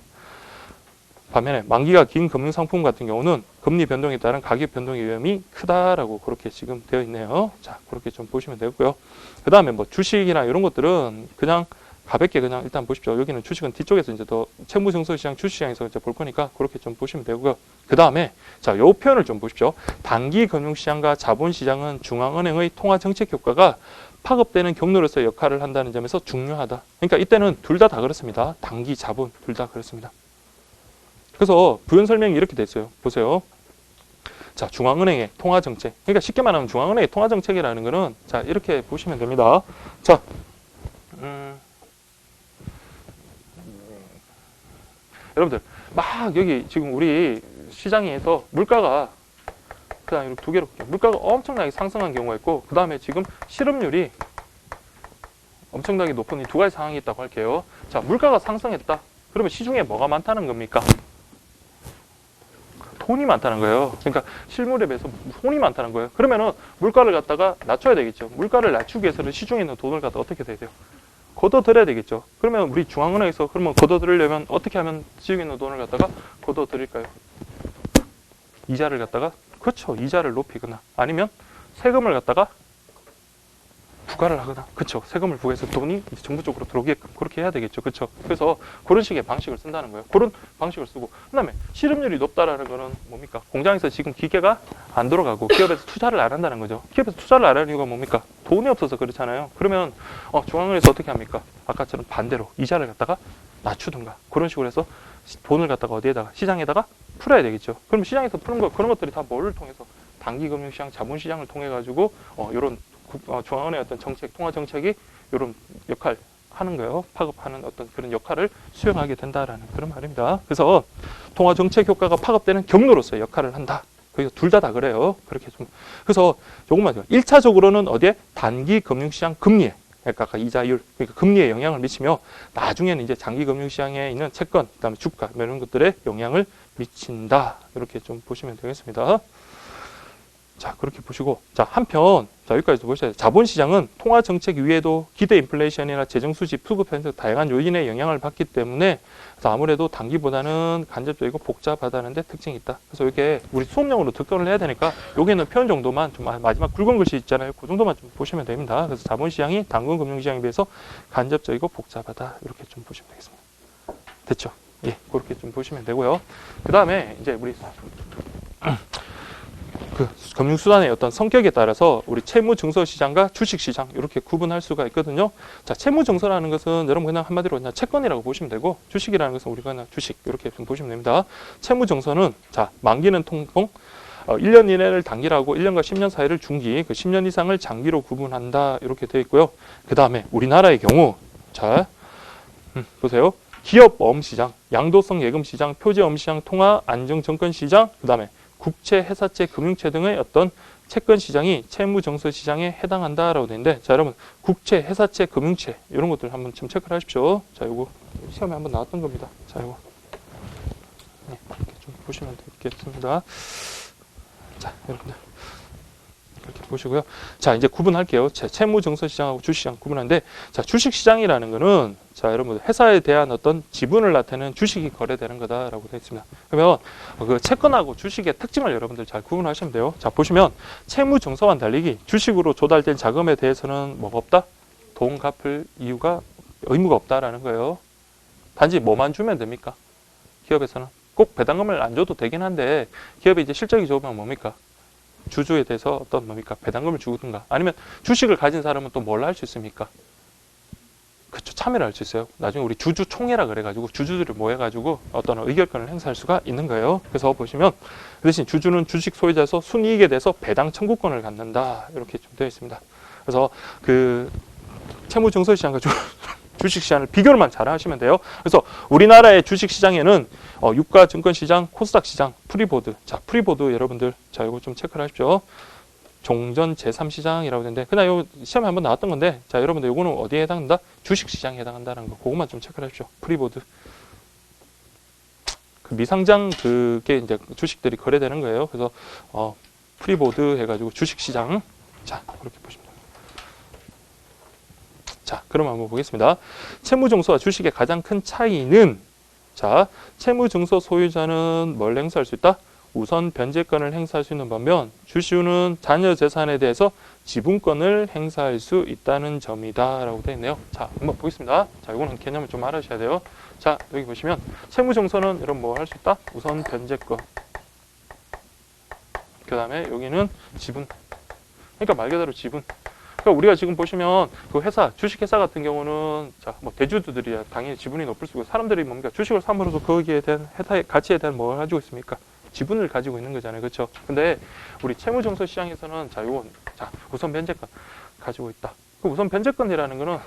A: 반면에 만기가 긴 금융상품 같은 경우는 금리 변동에 따른 가격 변동의 위험이 크다라고 그렇게 지금 되어 있네요. 자, 그렇게 좀 보시면 되고요. 그 다음에 뭐 주식이나 이런 것들은 그냥 가볍게 그냥 일단 보십시오. 여기는 주식은 뒤쪽에서 이제 더 채무증서시장, 주시장에서 이제 볼 거니까 그렇게 좀 보시면 되고요. 그 다음에 자, 요 표현을 좀 보십시오. 단기 금융시장과 자본시장은 중앙은행의 통화 정책 효과가 파급되는 경로로서 역할을 한다는 점에서 중요하다. 그러니까 이때는 둘 다 그렇습니다. 단기, 자본 둘 다 그렇습니다. 그래서 부연 설명이 이렇게 돼 있어요. 보세요. 자, 중앙은행의 통화 정책. 그러니까 쉽게 말하면 중앙은행의 통화 정책이라는 거는 자, 이렇게 보시면 됩니다. 자, 여러분들 막 여기 지금 우리 시장에서 물가가 그냥 이렇게 두 개로 볼게요. 물가가 엄청나게 상승한 경우가 있고 그 다음에 지금 실업률이 엄청나게 높은 이 두 가지 상황이 있다고 할게요. 자, 물가가 상승했다. 그러면 시중에 뭐가 많다는 겁니까? 돈이 많다는 거예요. 그러니까 실물에 비해서 돈이 많다는 거예요. 그러면은 물가를 갖다가 낮춰야 되겠죠. 물가를 낮추기 위해서는 시중에 있는 돈을 갖다가 어떻게 해야 돼요? 걷어들여야 되겠죠. 그러면 우리 중앙은행에서 그러면 걷어들이려면 어떻게 하면 지역에 있는 돈을 갖다가 걷어들일까요? 이자를 갖다가, 그렇죠. 이자를 높이거나 아니면 세금을 갖다가 부과를 하거나, 그렇죠. 세금을 부과해서 돈이 이제 정부 쪽으로 들어오게끔 그렇게 해야 되겠죠. 그렇죠. 그래서 그런 식의 방식을 쓴다는 거예요. 그런 방식을 쓰고, 그다음에 실업률이 높다라는 거는 뭡니까? 공장에서 지금 기계가 안 돌아가고 기업에서 투자를 안 한다는 거죠. 기업에서 투자를 안 하는 이유가 뭡니까? 돈이 없어서 그렇잖아요. 그러면 중앙은행에서 어떻게 합니까? 아까처럼 반대로 이자를 갖다가 낮추든가 그런 식으로 해서 돈을 갖다가 어디에다가, 시장에다가 풀어야 되겠죠. 그럼 시장에서 푸는 거, 그런 것들이 다 뭐를 통해서? 단기금융시장, 자본시장을 통해 가지고 이런 중앙은행의 어떤 정책, 통화 정책이 이런 역할 하는 거예요. 파급하는 어떤 그런 역할을 수행하게 된다라는 그런 말입니다. 그래서 통화 정책 효과가 파급되는 경로로서의 역할을 한다. 그래서 둘 다 그래요. 그렇게 좀. 그래서 조금만 1차적으로는 어디에? 단기 금융시장 금리에, 그러니까 아까 이자율, 그러니까 금리에 영향을 미치며, 나중에는 이제 장기 금융시장에 있는 채권, 그다음에 주가 이런 것들에 영향을 미친다. 이렇게 좀 보시면 되겠습니다. 자, 그렇게 보시고, 자, 한편, 자, 여기까지도 보셔야 돼요. 자본시장은 통화정책 위에도 기대 인플레이션이나 재정수지 수급형 등 다양한 요인의 영향을 받기 때문에, 그래서 아무래도 단기보다는 간접적이고 복잡하다는 데 특징이 있다. 그래서 이게 우리 수업용으로 득점을 해야 되니까, 여기는 표현 정도만 좀, 마지막 굵은 글씨 있잖아요. 그 정도만 좀 보시면 됩니다. 그래서 자본시장이 당근 금융시장에 비해서 간접적이고 복잡하다. 이렇게 좀 보시면 되겠습니다. 됐죠? 예, 그렇게 좀 보시면 되고요. 그 다음에 이제 우리 그 금융수단의 어떤 성격에 따라서 우리 채무증서시장과 주식시장 이렇게 구분할 수가 있거든요. 자, 채무증서라는 것은 여러분 그냥 한마디로 그냥 채권이라고 보시면 되고, 주식이라는 것은 우리가 그냥 주식 이렇게 좀 보시면 됩니다. 채무증서는, 자, 만기는 통통 1년 이내를 단기라고 1년과 10년 사이를 중기, 그 10년 이상을 장기로 구분한다. 이렇게 되어 있고요. 그 다음에 우리나라의 경우, 자, 보세요. 기업어음시장, 양도성 예금시장, 표제어음시장, 통화안정증권시장, 그 다음에 국채, 회사채, 금융채 등의 어떤 채권 시장이 채무증서 시장에 해당한다라고 되는데, 자, 여러분 국채, 회사채, 금융채 이런 것들 한번 좀 체크를 하십시오. 자, 이거 시험에 한번 나왔던 겁니다. 자, 이거 네, 이렇게 좀 보시면 되겠습니다. 자, 여러분들 이렇게 보시고요. 자, 이제 구분할게요. 채무증서 시장하고 주식시장 구분하는데, 자, 주식시장이라는 거는, 자, 여러분 회사에 대한 어떤 지분을 나타내는 주식이 거래되는 거다라고 되어 있습니다. 그러면 그 채권하고 주식의 특징을 여러분들 잘 구분하시면 돼요. 자, 보시면 채무증서와는 달리 주식으로 조달된 자금에 대해서는 뭐가 없다? 돈 갚을 이유가, 의무가 없다라는 거예요. 단지 뭐만 주면 됩니까? 기업에서는 꼭 배당금을 안 줘도 되긴 한데, 기업이 이제 실적이 좋으면 뭡니까? 주주에 대해서 어떤 뭡니까? 배당금을 주든가, 아니면 주식을 가진 사람은 또 뭘 할 수 있습니까? 그렇죠. 참여를 할 수 있어요. 나중에 우리 주주총회라 그래가지고 주주들을 모여가지고 어떤 의결권을 행사할 수가 있는 거예요. 그래서 보시면 그 대신 주주는 주식 소유자에서 순이익에 대해서 배당 청구권을 갖는다. 이렇게 좀 되어 있습니다. 그래서 그 채무증서시장과 주식시장을 비교를만 잘 하시면 돼요. 그래서 우리나라의 주식시장에는 유가증권시장, 코스닥시장, 프리보드. 자, 프리보드 여러분들, 자, 이거 좀 체크를 하십시오. 종전 제3시장이라고 되는데, 그냥 요 시험에 한번 나왔던 건데, 자, 여러분들 요거는 어디에 해당한다? 주식시장에 해당한다는 거. 그것만 좀 체크를 하십시오. 프리보드. 그 미상장 그게 이제 주식들이 거래되는 거예요. 그래서 프리보드 해가지고 주식시장. 자, 그렇게 보시면 됩니다. 자, 그럼 한번 보겠습니다. 채무증서와 주식의 가장 큰 차이는, 자, 채무증서 소유자는 뭘 행사할 수 있다? 우선 변제권을 행사할 수 있는 반면, 주시우는 자녀 재산에 대해서 지분권을 행사할 수 있다는 점이다 라고 되어 있네요. 자, 한번 보겠습니다. 자, 이거는 개념을 좀 알아주셔야 돼요. 자, 여기 보시면 채무증서는 여러분 뭐 할 수 있다? 우선 변제권. 그 다음에 여기는 지분. 그러니까 말 그대로 지분. 그러니까 우리가 지금 보시면 그 회사, 주식회사 같은 경우는, 자, 뭐 대주주들이야 당연히 지분이 높을 수 있고, 사람들이 뭡니까? 주식을 삼으로써 거기에 대한 회사의 가치에 대한 뭘 가지고 있습니까? 지분을 가지고 있는 거잖아요. 그렇죠? 근데 우리 채무증서 시장에서는, 자, 요건, 자, 우선 변제권 가지고 있다. 그 우선 변제권이라는 거는,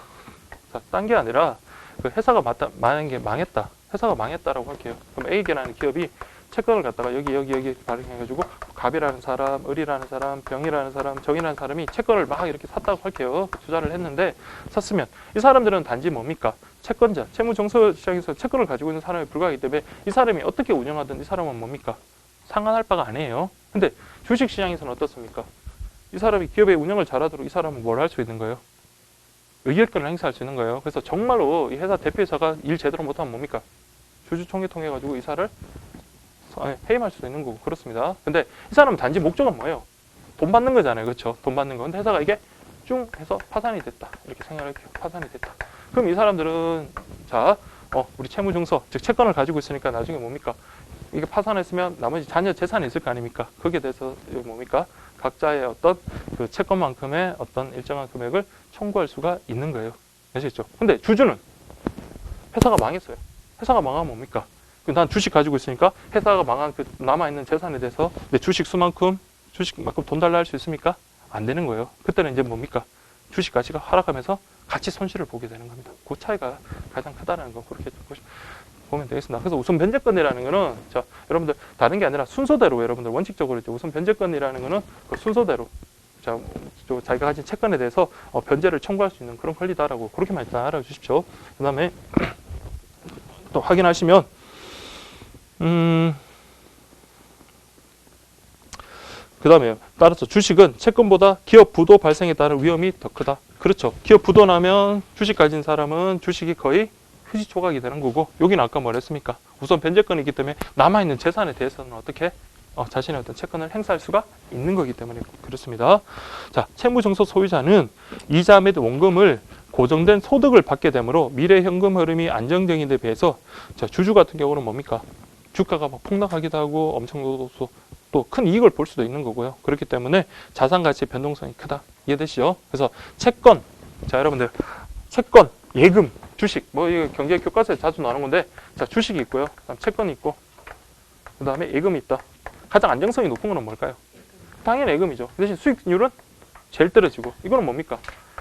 A: 자, 딴 게 아니라 그 회사가 만약에 망했다. 회사가 망했다라고 할게요. 그럼 A라는 기업이 채권을 갖다가 여기 발행해가지고 갑이라는 사람, 을이라는 사람, 병이라는 사람, 정이라는 사람이 채권을 막 이렇게 샀다고 할게요. 투자를 했는데, 샀으면 이 사람들은 단지 뭡니까? 채권자, 채무증서 시장에서 채권을 가지고 있는 사람에 불과하기 때문에 이 사람이 어떻게 운영하든 이 사람은 뭡니까? 상관할 바가 아니에요. 근데 주식시장에서는 어떻습니까? 이 사람이 기업의 운영을 잘하도록 이 사람은 뭘 할 수 있는 거예요? 의결권을 행사할 수 있는 거예요. 그래서 정말로 이 회사 대표이사가 일 제대로 못하면 뭡니까? 주주총회 통해 가지고 이사를 해임할 수도 있는 거고 그렇습니다. 근데 이 사람은 단지 목적은 뭐예요? 돈 받는 거잖아요. 그렇죠? 돈 받는 거. 근데 회사가 이게 쭉 해서 파산이 됐다. 이렇게 생각을 할게요. 파산이 됐다. 그럼 이 사람들은 자, 우리 채무증서, 즉 채권을 가지고 있으니까 나중에 뭡니까? 이게 파산했으면 나머지 자녀 재산이 있을 거 아닙니까? 거기에 대해서 뭡니까? 각자의 어떤 그 채권만큼의 어떤 일정한 금액을 청구할 수가 있는 거예요. 아시겠죠? 근데 주주는 회사가 망했어요. 회사가 망하면 뭡니까? 난 주식 가지고 있으니까 회사가 망한 그 남아있는 재산에 대해서 내 주식만큼 돈 달라 할 수 있습니까? 안 되는 거예요. 그때는 이제 뭡니까? 주식 가치가 하락하면서 같이 손실을 보게 되는 겁니다. 그 차이가 가장 크다는 거 그렇게 보면 되겠습니다. 그래서 우선 변제권이라는 거는 자 여러분들 다른 게 아니라 순서대로 여러분들 원칙적으로 이제 우선 변제권이라는 거는 그 순서대로 자 자기가 가진 채권에 대해서 변제를 청구할 수 있는 그런 권리다라고 그렇게만 일단 알아주십시오. 그다음에 또 확인하시면 그 다음에 따라서 주식은 채권보다 기업 부도 발생에 따른 위험이 더 크다. 그렇죠. 기업 부도 나면 주식 가진 사람은 주식이 거의 휴지조각이 되는 거고 여기는 아까 뭐랬습니까? 우선 변제권이 있기 때문에 남아있는 재산에 대해서는 어떻게 자신의 어떤 채권을 행사할 수가 있는 거기 때문에 그렇습니다. 자, 채무증서 소유자는 이자 및 원금을 고정된 소득을 받게 되므로 미래 현금 흐름이 안정적인 데 비해서 자, 주주 같은 경우는 뭡니까? 주가가 막 폭락하기도 하고 엄청 또 큰 이익을 볼 수도 있는 거고요. 그렇기 때문에 자산 가치의 변동성이 크다. 이해되시죠? 그래서 채권, 자 여러분들 채권, 예금, 주식, 뭐 이거 경제 교과서에 자주 나오는 건데, 자 주식이 있고요, 그다음 채권이 있고, 그 다음에 예금이 있다. 가장 안정성이 높은 거는 뭘까요? 당연히 예금이죠. 그 대신 수익률은 제일 떨어지고, 이거는 뭡니까?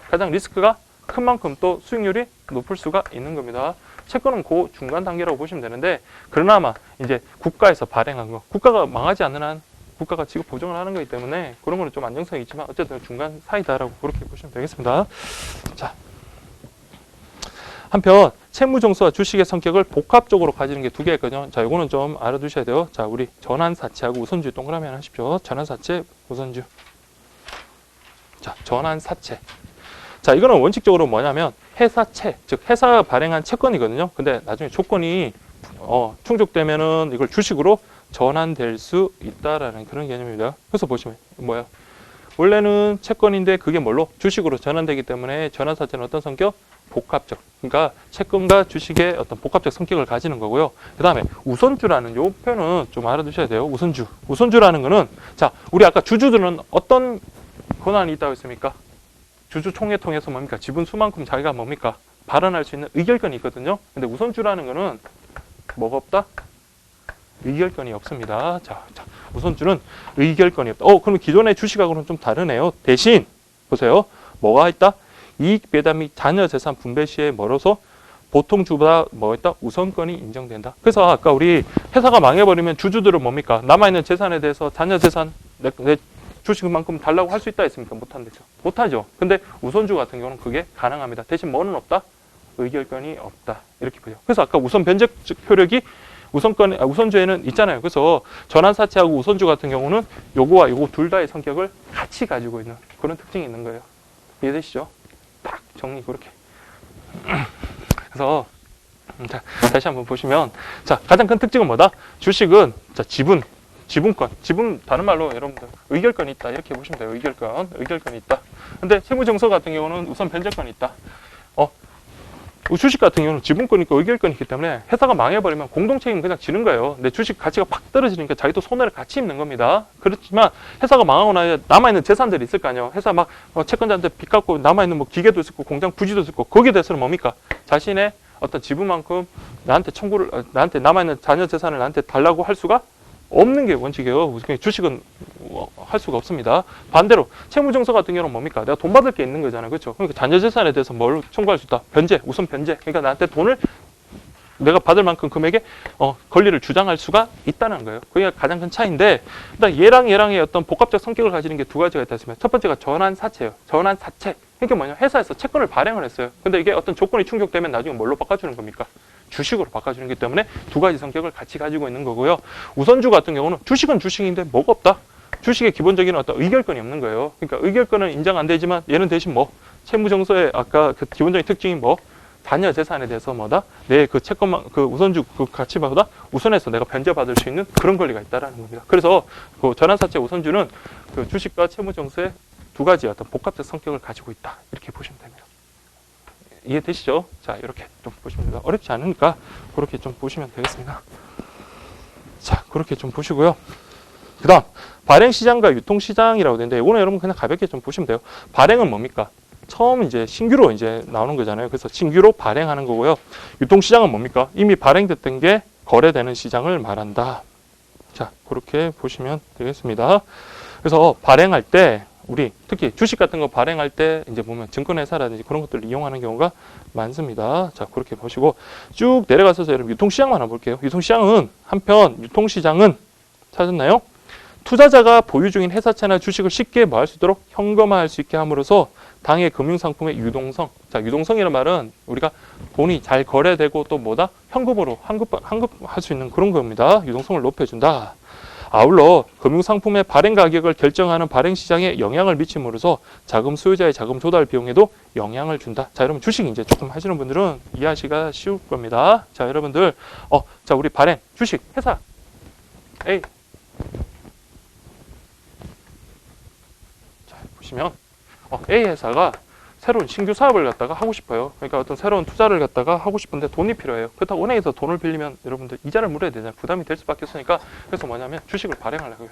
A: 가장 리스크가 큰 만큼 또 수익률이 높을 수가 있는 겁니다. 채권은 그 중간 단계라고 보시면 되는데, 그러나마 이제 국가에서 발행한 거, 국가가 망하지 않는 한 국가가 지급 보증을 하는 거기 때문에 그런 거는 좀 안정성이 있지만 어쨌든 중간 사이다라고 그렇게 보시면 되겠습니다. 자, 한편 채무증서와 주식의 성격을 복합적으로 가지는 게 두 개 있거든요. 자, 요거는 좀 알아두셔야 돼요. 자, 우리 전환사채하고 우선주 동그라미 하나 하십시오. 전환사채, 우선주. 자, 전환사채. 자, 이거는 원칙적으로 뭐냐면 회사채, 즉 회사가 발행한 채권이거든요. 근데 나중에 조건이 충족되면은 이걸 주식으로 전환될 수 있다라는 그런 개념입니다. 그래서 보시면 뭐야? 원래는 채권인데 그게 뭘로? 주식으로 전환되기 때문에 전환사채는 어떤 성격? 복합적. 그러니까 채권과 주식의 어떤 복합적 성격을 가지는 거고요. 그 다음에 우선주라는 요 표현은 좀 알아두셔야 돼요. 우선주. 우선주라는 거는 자, 우리 아까 주주들은 어떤 권한이 있다고 했습니까? 주주총회 통해서 뭡니까? 지분 수만큼 자기가 뭡니까? 발언할 수 있는 의결권이 있거든요. 근데 우선주라는 거는 뭐가 없다? 의결권이 없습니다. 자, 우선주는 의결권이 없다. 그러면 기존의 주식하고는 좀 다르네요. 대신 보세요. 뭐가 있다? 이익 배당 및 자녀 재산 분배 시에 멀어서 보통 주보다 뭐 있다? 우선권이 인정된다. 그래서 아까 우리 회사가 망해버리면 주주들은 뭡니까? 남아있는 재산에 대해서 자녀 재산 내 주식만큼 달라고 할 수 있다 했습니까? 못한대죠. 못하죠. 근데 우선주 같은 경우는 그게 가능합니다. 대신 뭐는 없다? 의결권이 없다. 이렇게 보죠. 그래서 아까 우선 변제 효력이 우선주에는 있잖아요. 그래서 전환사채하고 우선주 같은 경우는 요거와 요거 둘 다의 성격을 같이 가지고 있는 그런 특징이 있는 거예요. 이해되시죠? 딱 정리 그렇게. 그래서 자, 다시 한번 보시면 자, 가장 큰 특징은 뭐다? 주식은 자, 지분권, 지분 다른 말로 여러분들 의결권이 있다 이렇게 보시면 돼요. 의결권이 있다. 근데 채무증서 같은 경우는 우선 변제권이 있다. 주식 같은 경우는 지분권이 있고 의결권이 있기 때문에 회사가 망해버리면 공동책임 그냥 지는 거예요. 내 주식 가치가 팍 떨어지니까 자기도 손해를 같이 입는 겁니다. 그렇지만 회사가 망하고 나서 남아있는 재산들이 있을 거 아니에요. 회사 막 채권자한테 빚 갚고 남아있는 뭐 기계도 있을 거고 공장 부지도 있을 거고 거기에 대해서는 뭡니까? 자신의 어떤 지분만큼 나한테 남아있는 자녀 재산을 나한테 달라고 할 수가 없는 게 원칙이에요. 주식은 할 수가 없습니다. 반대로 채무증서 같은 경우는 뭡니까? 내가 돈 받을 게 있는 거잖아요. 그렇죠? 그러니까 자녀 재산에 대해서 뭘 청구할 수 있다? 변제, 우선 변제. 그러니까 나한테 돈을 내가 받을 만큼 금액의 권리를 주장할 수가 있다는 거예요. 그게 가장 큰 차이인데 일단 얘랑의 어떤 복합적 성격을 가지는 게 두 가지가 있다 했으면 첫 번째가 전환사채예요. 전환사채. 그러니까 뭐냐? 회사에서 채권을 발행을 했어요. 근데 이게 어떤 조건이 충족되면 나중에 뭘로 바꿔주는 겁니까? 주식으로 바꿔주는 거기 때문에 두 가지 성격을 같이 가지고 있는 거고요. 우선주 같은 경우는 주식은 주식인데 뭐가 없다? 주식의 기본적인 어떤 의결권이 없는 거예요. 그러니까 의결권은 인정 안 되지만 얘는 대신 뭐 채무증서의 아까 그 기본적인 특징이 뭐? 자녀 재산에 대해서 뭐다? 내 그 채권만, 그 우선주 그 가치보다 우선해서 내가 변제받을 수 있는 그런 권리가 있다라는 겁니다. 그래서 그 전환사채 우선주는 그 주식과 채무증서의 두 가지 어떤 복합적 성격을 가지고 있다. 이렇게 보시면 됩니다. 이해되시죠? 자, 이렇게 좀 보시면 됩니다. 어렵지 않으니까 그렇게 좀 보시면 되겠습니다. 자, 그렇게 좀 보시고요. 그 다음, 발행시장과 유통시장이라고 되는데, 이거는 여러분 그냥 가볍게 좀 보시면 돼요. 발행은 뭡니까? 처음 이제 신규로 이제 나오는 거잖아요. 그래서 신규로 발행하는 거고요. 유통시장은 뭡니까? 이미 발행됐던 게 거래되는 시장을 말한다. 자, 그렇게 보시면 되겠습니다. 그래서 발행할 때, 우리 특히 주식 같은 거 발행할 때 이제 보면 증권회사라든지 그런 것들을 이용하는 경우가 많습니다. 자, 그렇게 보시고 쭉 내려가서 여러분 유통시장만 한번 볼게요. 유통시장은 한편 유통시장은 찾았나요? 투자자가 보유 중인 회사채나 주식을 쉽게 뭐 할 수 있도록 현금화할 수 있게 함으로써 당해 금융상품의 유동성. 자, 유동성이라는 말은 우리가 돈이 잘 거래되고 또 뭐다? 현금으로 환급할 수 있는 그런 겁니다. 유동성을 높여준다. 아울러 금융상품의 발행 가격을 결정하는 발행시장에 영향을 미침으로써 자금 수요자의 자금 조달 비용에도 영향을 준다. 자, 여러분 주식 이제 조금 하시는 분들은 이해하시기가 쉬울 겁니다. 자, 여러분들 자, 우리 발행 주식 회사 A. 자, 보시면 A 회사가 새로운 신규 사업을 갖다가 하고 싶어요. 그러니까 어떤 새로운 투자를 갖다가 하고 싶은데 돈이 필요해요. 그렇다고 은행에서 돈을 빌리면 여러분들 이자를 물어야 되잖아요. 부담이 될 수밖에 없으니까. 그래서 뭐냐면 주식을 발행하려고요.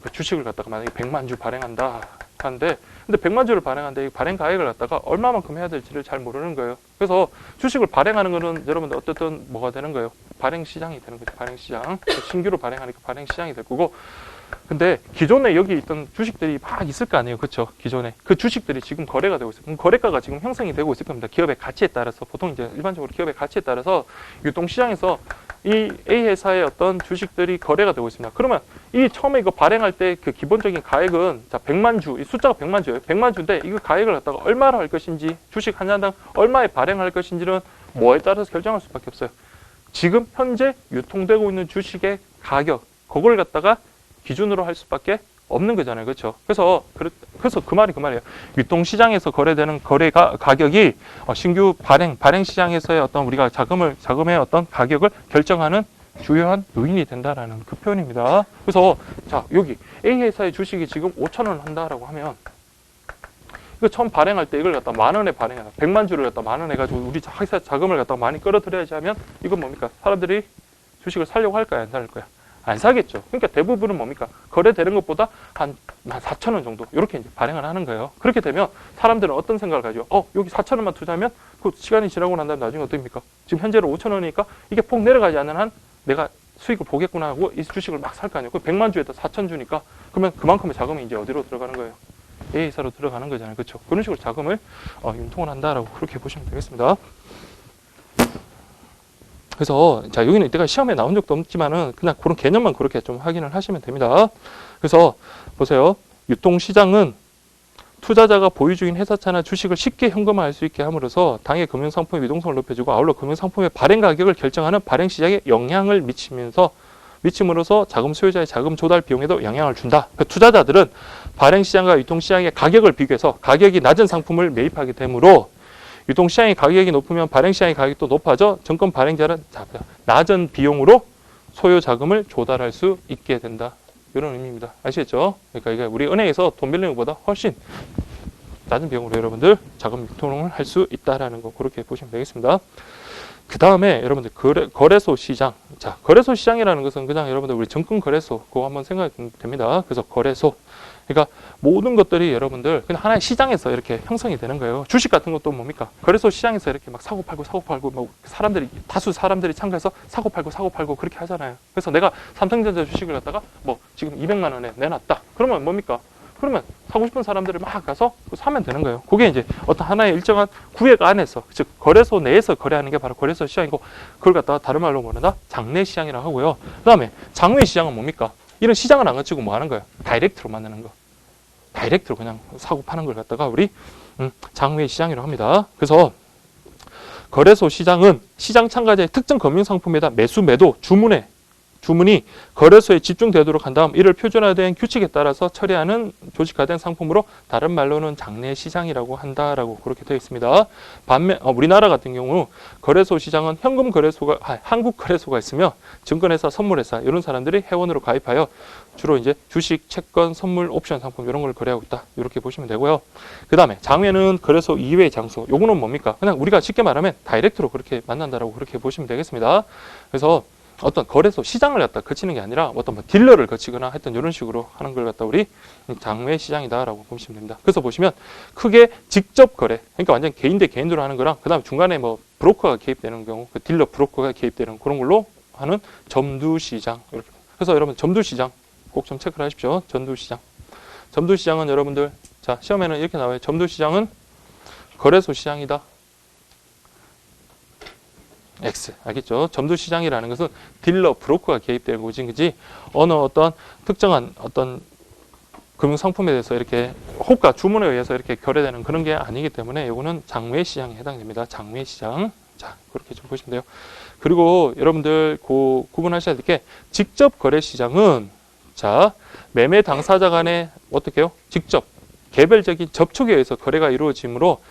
A: 그 주식을 갖다가 만약에 100만 주 발행한다 하는데, 근데 100만 주를 발행하는데 이 발행 가액을 갖다가 얼마만큼 해야 될지를 잘 모르는 거예요. 그래서 주식을 발행하는 거는 여러분들 어쨌든 뭐가 되는 거예요? 발행 시장이 되는 거죠. 발행 시장. 신규로 발행하니까 발행 시장이 될 거고. 근데 기존에 여기 있던 주식들이 막 있을 거 아니에요. 그렇죠? 기존에 그 주식들이 지금 거래가 되고 있어요. 그럼 거래가가 지금 형성이 되고 있을 겁니다. 기업의 가치에 따라서. 보통 이제 일반적으로 기업의 가치에 따라서 유통시장에서 이 A 회사의 어떤 주식들이 거래가 되고 있습니다. 그러면 이 처음에 이거 발행할 때 그 기본적인 가액은 자 100만 주, 이 숫자가 100만 주예요. 100만 주인데 이거 가액을 갖다가 얼마로 할 것인지, 주식 한 잔당 얼마에 발행할 것인지는 뭐에 따라서 결정할 수밖에 없어요. 지금 현재 유통되고 있는 주식의 가격, 그걸 갖다가 기준으로 할 수밖에 없는 거잖아요. 그렇죠? 그래서 그 말이 그 말이에요. 유통시장에서 거래되는 가격이 신규 발행 시장에서의 어떤 우리가 자금의 어떤 가격을 결정하는 주요한 요인이 된다라는 그 표현입니다. 그래서 자, 여기 A 회사의 주식이 지금 5,000원 한다라고 하면 이거 처음 발행할 때 이걸 갖다 만 원에 발행해요. 100만 주를 갖다 만 원 해가지고 우리 회사 자금을 갖다 많이 끌어들여야지 하면 이건 뭡니까? 사람들이 주식을 사려고 할까요? 안 살 거야? 안 사겠죠. 그러니까 대부분은 뭡니까? 거래되는 것보다 한 4,000원 정도 이렇게 이제 발행을 하는 거예요. 그렇게 되면 사람들은 어떤 생각을 가지고 여기 4,000원만 투자하면 그 시간이 지나고 난 다음에 나중에 어떻습니까? 지금 현재로 5,000원이니까 이게 폭 내려가지 않는 한 내가 수익을 보겠구나 하고 이 주식을 막 살 거 아니에요. 100만 주에다 4,000 주니까 그러면 그만큼의 자금이 이제 어디로 들어가는 거예요? A 회사로 들어가는 거잖아요. 그렇죠? 그런 식으로 자금을 융통을 한다라고 그렇게 보시면 되겠습니다. 그래서 자, 여기는 이때가 시험에 나온 적도 없지만은 그냥 그런 개념만 그렇게 좀 확인을 하시면 됩니다. 그래서 보세요. 유통시장은 투자자가 보유 중인 회사차나 주식을 쉽게 현금화할 수 있게 함으로써 당해 금융상품의 유동성을 높여주고 아울러 금융상품의 발행 가격을 결정하는 발행 시장에 영향을 미침으로써 자금 수요자의 자금 조달 비용에도 영향을 준다. 그 투자자들은 발행 시장과 유통 시장의 가격을 비교해서 가격이 낮은 상품을 매입하게 되므로 유통시장의 가격이 높으면 발행시장의 가격도 높아져 증권 발행자는 낮은 비용으로 소요 자금을 조달할 수 있게 된다. 이런 의미입니다. 아시겠죠? 그러니까 이게 우리 은행에서 돈 빌리는 것보다 훨씬 낮은 비용으로 여러분들 자금 유통을 할 수 있다라는 거 그렇게 보시면 되겠습니다. 그 다음에 여러분들 거래소 시장. 자, 거래소 시장이라는 것은 그냥 여러분들 우리 증권 거래소 그거 한번 생각하면 됩니다. 그래서 거래소. 그러니까 모든 것들이 여러분들 그냥 하나의 시장에서 이렇게 형성이 되는 거예요. 주식 같은 것도 뭡니까? 거래소 시장에서 이렇게 막 사고 팔고 뭐 다수 사람들이 참가해서 사고 팔고 그렇게 하잖아요. 그래서 내가 삼성전자 주식을 갖다가 뭐 지금 200만 원에 내놨다. 그러면 뭡니까? 그러면 사고 싶은 사람들이 막 가서 사면 되는 거예요. 그게 이제 어떤 하나의 일정한 구역 안에서, 즉 거래소 내에서 거래하는 게 바로 거래소 시장이고, 그걸 갖다가 다른 말로 뭐냐? 장내 시장이라고 하고요. 그 다음에 장외 시장은 뭡니까? 이런 시장을 안 거치고 뭐 하는 거예요? 다이렉트로 만드는 거. 다이렉트로 그냥 사고 파는 걸 갖다가 우리 장외 시장이라고 합니다. 그래서 거래소 시장은 시장 참가자의 특정 금융상품에다 매수, 매도, 주문이 거래소에 집중되도록 한 다음 이를 표준화된 규칙에 따라서 처리하는 조직화된 상품으로 다른 말로는 장내시장이라고 한다라고 그렇게 되어 있습니다. 반면 우리나라 같은 경우 거래소 시장은 현금 거래소가 한국 거래소가 있으며 증권회사, 선물회사 이런 사람들이 회원으로 가입하여 주로 이제 주식, 채권, 선물, 옵션 상품 이런 걸 거래하고 있다. 이렇게 보시면 되고요. 그 다음에 장외는 거래소 이외의 장소. 요거는 뭡니까? 그냥 우리가 쉽게 말하면 다이렉트로 그렇게 만난다라고 그렇게 보시면 되겠습니다. 그래서 어떤 거래소 시장을 갖다 거치는 게 아니라 어떤 뭐 딜러를 거치거나 했던 이런 식으로 하는 걸 갖다 우리 장외 시장이다라고 보시면 됩니다. 그래서 보시면 크게 직접 거래, 그러니까 완전 개인 대 개인으로 하는 거랑 그다음에 중간에 뭐 브로커가 개입되는 경우, 그 딜러 브로커가 개입되는 그런 걸로 하는 점두 시장 이렇게. 그래서 여러분 점두 시장 꼭 좀 체크를 하십시오. 점두 시장. 점두 시장은 여러분들 자 시험에는 이렇게 나와요. 점두 시장은 거래소 시장이다. X 알겠죠? 점두 시장이라는 것은 딜러, 브로커가 개입되는 곳이지 어느 어떤 특정한 어떤 금융 상품에 대해서 이렇게 호가 주문에 의해서 이렇게 거래되는 그런 게 아니기 때문에 이거는 장외 시장에 해당됩니다. 장외 시장. 자 그렇게 좀 보시면 돼요. 그리고 여러분들 구분하셔야 될 게 직접 거래 시장은 자 매매 당사자 간에 어떻게 해요? 직접 개별적인 접촉에 의해서 거래가 이루어지므로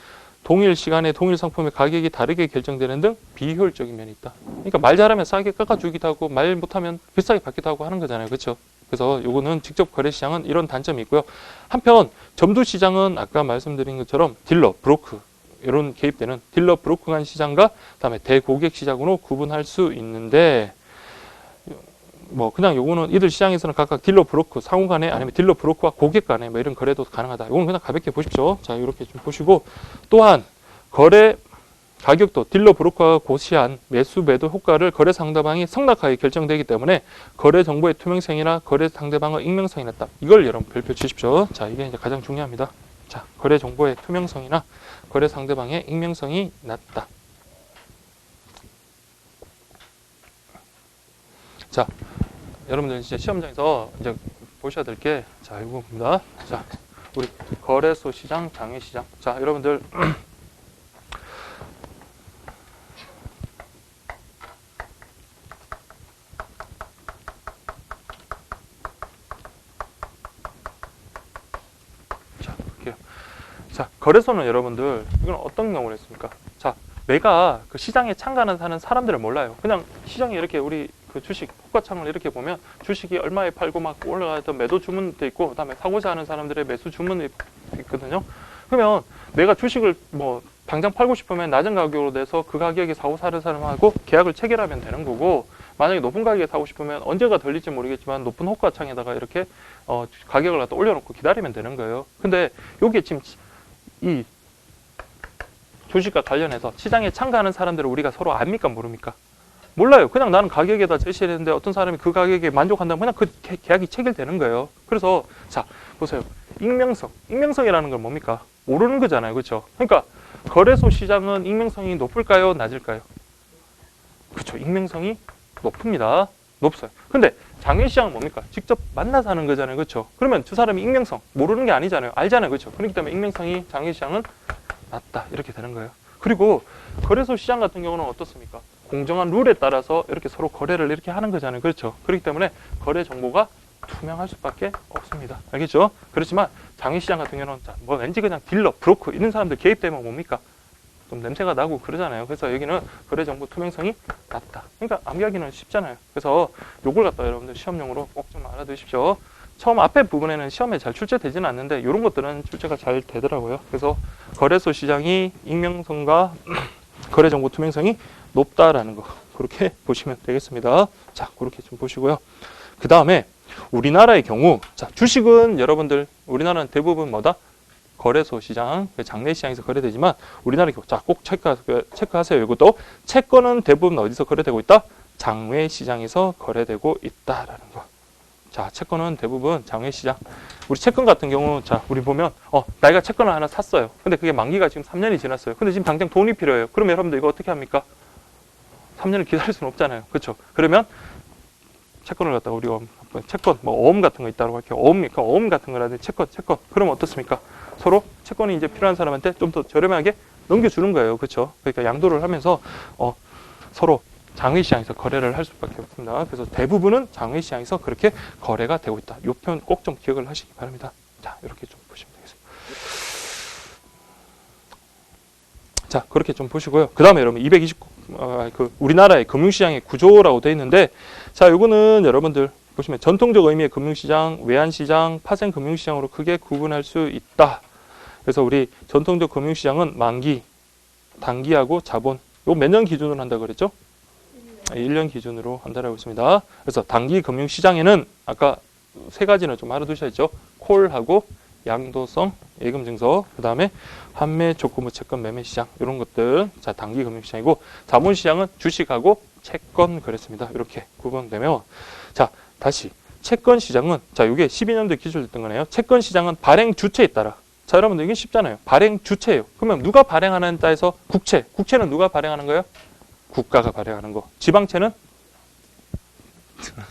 A: 동일 시간에 동일 상품의 가격이 다르게 결정되는 등 비효율적인 면이 있다. 그러니까 말 잘하면 싸게 깎아주기도 하고 말 못하면 비싸게 받기도 하고 하는 거잖아요. 그렇죠? 그래서 요거는 직접 거래 시장은 이런 단점이 있고요. 한편 점두 시장은 아까 말씀드린 것처럼 딜러, 브로커 이런 개입되는 딜러, 브로커 간 시장과 그다음에 대고객 시장으로 구분할 수 있는데 뭐 그냥 요거는 이들 시장에서는 각각 딜러 브로커 상호 간에 아니면 딜러 브로커와 고객 간에 뭐 이런 거래도 가능하다. 요거는 그냥 가볍게 보십시오. 자, 이렇게 좀 보시고 또한 거래 가격도 딜러 브로커가 고시한 매수 매도 효과를 거래 상대방이 성낙하에 결정되기 때문에 거래 정보의 투명성이나 거래 상대방의 익명성이 낮다. 이걸 여러분 별표 주십시오. 자, 이게 이제 가장 중요합니다. 자, 거래 정보의 투명성이나 거래 상대방의 익명성이 낮다. 자, 여러분들 이제 시험장에서 이제 보셔야 될 게, 자, 이거입니다. 자, 우리 거래소 시장, 장외 시장. 자, 여러분들. 자, 볼게요. 자, 거래소는 여러분들, 이건 어떤 경우를 했습니까? 자, 내가 그 시장에 참가하는 사람들을 몰라요. 그냥 시장에 이렇게 우리 그 주식 호가창을 이렇게 보면 주식이 얼마에 팔고 막 올라가던 매도 주문도 있고 그다음에 사고자 하는 사람들의 매수 주문이 있거든요. 그러면 내가 주식을 뭐 당장 팔고 싶으면 낮은 가격으로 내서 그 가격에 사고 사는 사람하고 계약을 체결하면 되는 거고 만약에 높은 가격에 사고 싶으면 언제가 걸릴지 모르겠지만 높은 호가창에다가 이렇게 가격을 갖다 올려놓고 기다리면 되는 거예요. 근데 여기에 지금 이 주식과 관련해서 시장에 참가하는 사람들을 우리가 서로 압니까 모릅니까? 몰라요. 그냥 나는 가격에다 제시를 했는데 어떤 사람이 그 가격에 만족한다면 그냥 그 계약이 체결되는 거예요. 그래서 자 보세요. 익명성이라는 건 뭡니까? 모르는 거잖아요. 그렇죠? 그러니까 거래소 시장은 익명성이 높을까요? 낮을까요? 그렇죠. 익명성이 높습니다. 높아요. 근데 장외 시장은 뭡니까? 직접 만나서 하는 거잖아요. 그렇죠? 그러면 저 사람이 익명성 모르는 게 아니잖아요. 알잖아요. 그렇죠? 그렇기 때문에 익명성이 장외 시장은 낮다. 이렇게 되는 거예요. 그리고 거래소 시장 같은 경우는 어떻습니까? 공정한 룰에 따라서 이렇게 서로 거래를 이렇게 하는 거잖아요. 그렇죠? 그렇기 때문에 거래 정보가 투명할 수밖에 없습니다. 알겠죠? 그렇지만 장외시장 같은 경우는 뭐 왠지 그냥 딜러, 브로커 이런 사람들 개입되면 뭡니까? 좀 냄새가 나고 그러잖아요. 그래서 여기는 거래 정보 투명성이 낮다. 그러니까 암기하기는 쉽잖아요. 그래서 요걸 갖다 여러분들 시험용으로 꼭 좀 알아두십시오. 처음 앞에 부분에는 시험에 잘 출제되지는 않는데 이런 것들은 출제가 잘 되더라고요. 그래서 거래소 시장이 익명성과 거래 정보 투명성이 높다라는 거 그렇게 보시면 되겠습니다. 자, 그렇게 좀 보시고요. 그 다음에 우리나라의 경우 자 주식은 여러분들 우리나라는 대부분 뭐다? 거래소 시장, 장내 시장에서 거래되지만 우리나라의 경우 자꼭 체크하세요. 이것도 채권은 대부분 어디서 거래되고 있다? 장외 시장에서 거래되고 있다라는 거. 자, 채권은 대부분 장외 시장. 우리 채권 같은 경우 자 우리 보면 내가 채권을 하나 샀어요. 근데 그게 만기가 지금 3년이 지났어요. 근데 지금 당장 돈이 필요해요. 그럼 여러분들 이거 어떻게 합니까? 3년을 기다릴 수는 없잖아요. 그렇죠? 그러면 채권을 갖다가 우리가 채권 뭐 어음 같은 거 있다고 할게요. 어음 같은 거라든지 채권. 그러면 어떻습니까? 서로 채권이 이제 필요한 사람한테 좀 더 저렴하게 넘겨주는 거예요. 그렇죠? 그러니까 양도를 하면서 서로 장외시장에서 거래를 할 수밖에 없습니다. 그래서 대부분은 장외시장에서 그렇게 거래가 되고 있다. 이 표현 꼭 좀 기억을 하시기 바랍니다. 자, 이렇게 좀 보시면 되겠습니다. 자, 그렇게 좀 보시고요. 그 다음에 여러분 229 우리나라의 금융시장의 구조라고 되어 있는데, 자, 요거는 여러분들 보시면 전통적 의미의 금융시장, 외환시장, 파생금융시장으로 크게 구분할 수 있다. 그래서 우리 전통적 금융시장은 만기, 단기하고 자본, 요 몇 년 기준으로 한다고 그랬죠? 1년 기준으로 한다라고 했습니다. 그래서 단기 금융시장에는 아까 세 가지는 좀 알아두셔야죠. 콜하고 양도성 예금증서, 그 다음에 환매 조건부 채권 매매 시장, 이런 것들. 자, 단기 금융시장이고, 자본시장은 주식하고 채권 그랬습니다. 이렇게 구분되며, 자, 다시 채권 시장은, 자, 이게 12년도에 기술됐던 거네요. 채권 시장은 발행 주체에 따라, 자, 여러분들 이게 쉽잖아요. 발행 주체예요. 그러면 누가 발행하는 따에서 국채, 국채는 누가 발행하는 거예요? 국가가 발행하는 거. 지방채는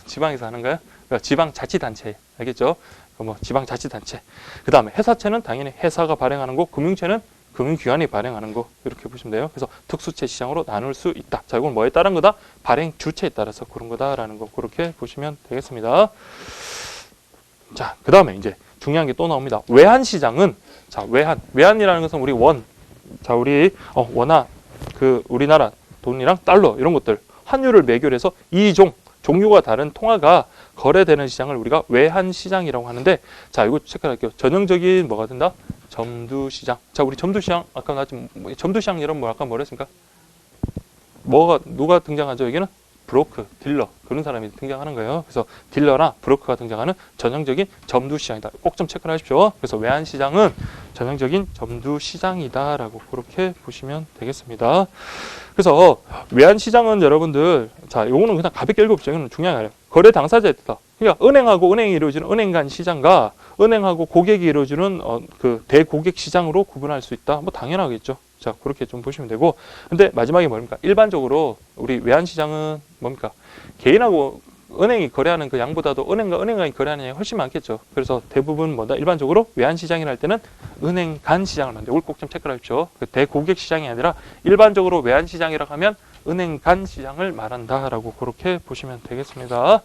A: 지방에서 하는 거예요. 그러니까 지방자치단체, 알겠죠? 뭐 지방자치단체. 그 다음에 회사채는 당연히 회사가 발행하는 거, 금융채는 금융기관이 발행하는 거, 이렇게 보시면 돼요. 그래서 특수채 시장으로 나눌 수 있다. 자, 이건 뭐에 따른 거다? 발행 주체에 따라서 그런 거다라는 거, 그렇게 보시면 되겠습니다. 자, 그 다음에 이제 중요한 게 또 나옵니다. 외환시장은, 자, 외환이라는 것은 우리 자, 우리 원화, 우리나라 돈이랑 달러 이런 것들 환율을 매결해서 종류가 다른 통화가 거래되는 시장을 우리가 외환시장이라고 하는데, 자, 이거 체크할게요. 전형적인 뭐가 된다? 점두시장. 자, 우리 점두시장 아까 나왔지, 점두시장 이런 아까 뭐랬습니까? 누가 등장하죠? 여기는 브로커, 딜러, 그런 사람이 등장하는 거예요. 그래서 딜러나 브로커가 등장하는 전형적인 점두시장이다. 꼭 좀 체크를 하십시오. 그래서 외환시장은 전형적인 점두시장이다라고 그렇게 보시면 되겠습니다. 그래서 외환시장은 여러분들, 자, 요거는 그냥 가볍게 읽어보죠. 이거는 중요한 게 아니에요. 거래 당사자에 따라. 그러니까 은행하고 은행이 이루어지는 은행 간 시장과 은행하고 고객이 이루어지는 대고객 시장으로 구분할 수 있다. 뭐 당연하겠죠. 자, 그렇게 좀 보시면 되고. 근데 마지막에 뭡니까? 일반적으로 우리 외환시장은 뭡니까? 개인하고 은행이 거래하는 그 양보다도 은행과 은행이 거래하는 양이 훨씬 많겠죠. 그래서 대부분 일반적으로 외환시장이라 할 때는 은행 간 시장을 만들고, 이걸 꼭 좀 체크를 하십시오. 대고객 시장이 아니라 일반적으로 외환시장이라고 하면 은행 간 시장을 말한다라고 그렇게 보시면 되겠습니다.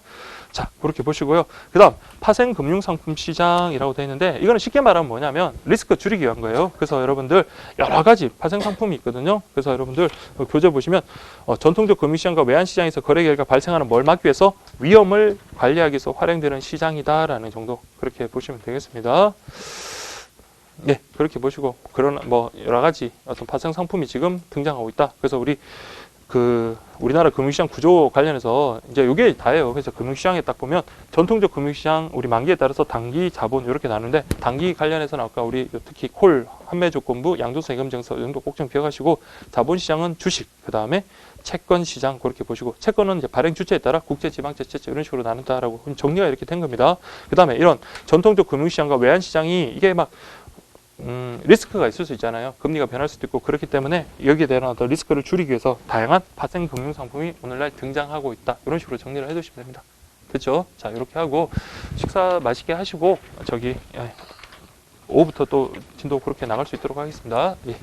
A: 자, 그렇게 보시고요. 그 다음 파생금융상품 시장이라고 되어 있는데, 이거는 쉽게 말하면 뭐냐면 리스크 줄이기 위한 거예요. 그래서 여러분들 여러 가지 파생상품이 있거든요. 그래서 여러분들 교재 보시면 전통적 금융시장과 외환시장에서 거래 결과 발생하는 뭘 막기 위해서 위험을 관리하기 위해서 활용되는 시장이다라는 정도, 그렇게 보시면 되겠습니다. 네, 그렇게 보시고, 그런 여러 가지 어떤 파생상품이 지금 등장하고 있다. 그래서 우리나라 금융시장 구조 관련해서 이제 이게 다예요. 그래서 금융시장에 딱 보면 전통적 금융시장 우리 만기에 따라서 단기, 자본 이렇게 나누는데, 단기 관련해서는 아까 우리 특히 콜, 환매 조건부, 양도세 예금증서 이 정도 꼭 좀 기억하시고, 자본시장은 주식, 그 다음에 채권 시장 그렇게 보시고, 채권은 이제 발행 주체에 따라 국제, 지방채, 채채 이런 식으로 나눈다라고 정리가 이렇게 된 겁니다. 그 다음에 이런 전통적 금융시장과 외환시장이 이게 리스크가 있을 수 있잖아요. 금리가 변할 수도 있고, 그렇기 때문에 여기에 대한 어떤 리스크를 줄이기 위해서 다양한 파생 금융 상품이 오늘날 등장하고 있다. 이런 식으로 정리를 해두시면 됩니다. 됐죠? 자, 이렇게 하고 식사 맛있게 하시고 오후부터 또 진도 그렇게 나갈 수 있도록 하겠습니다. 예.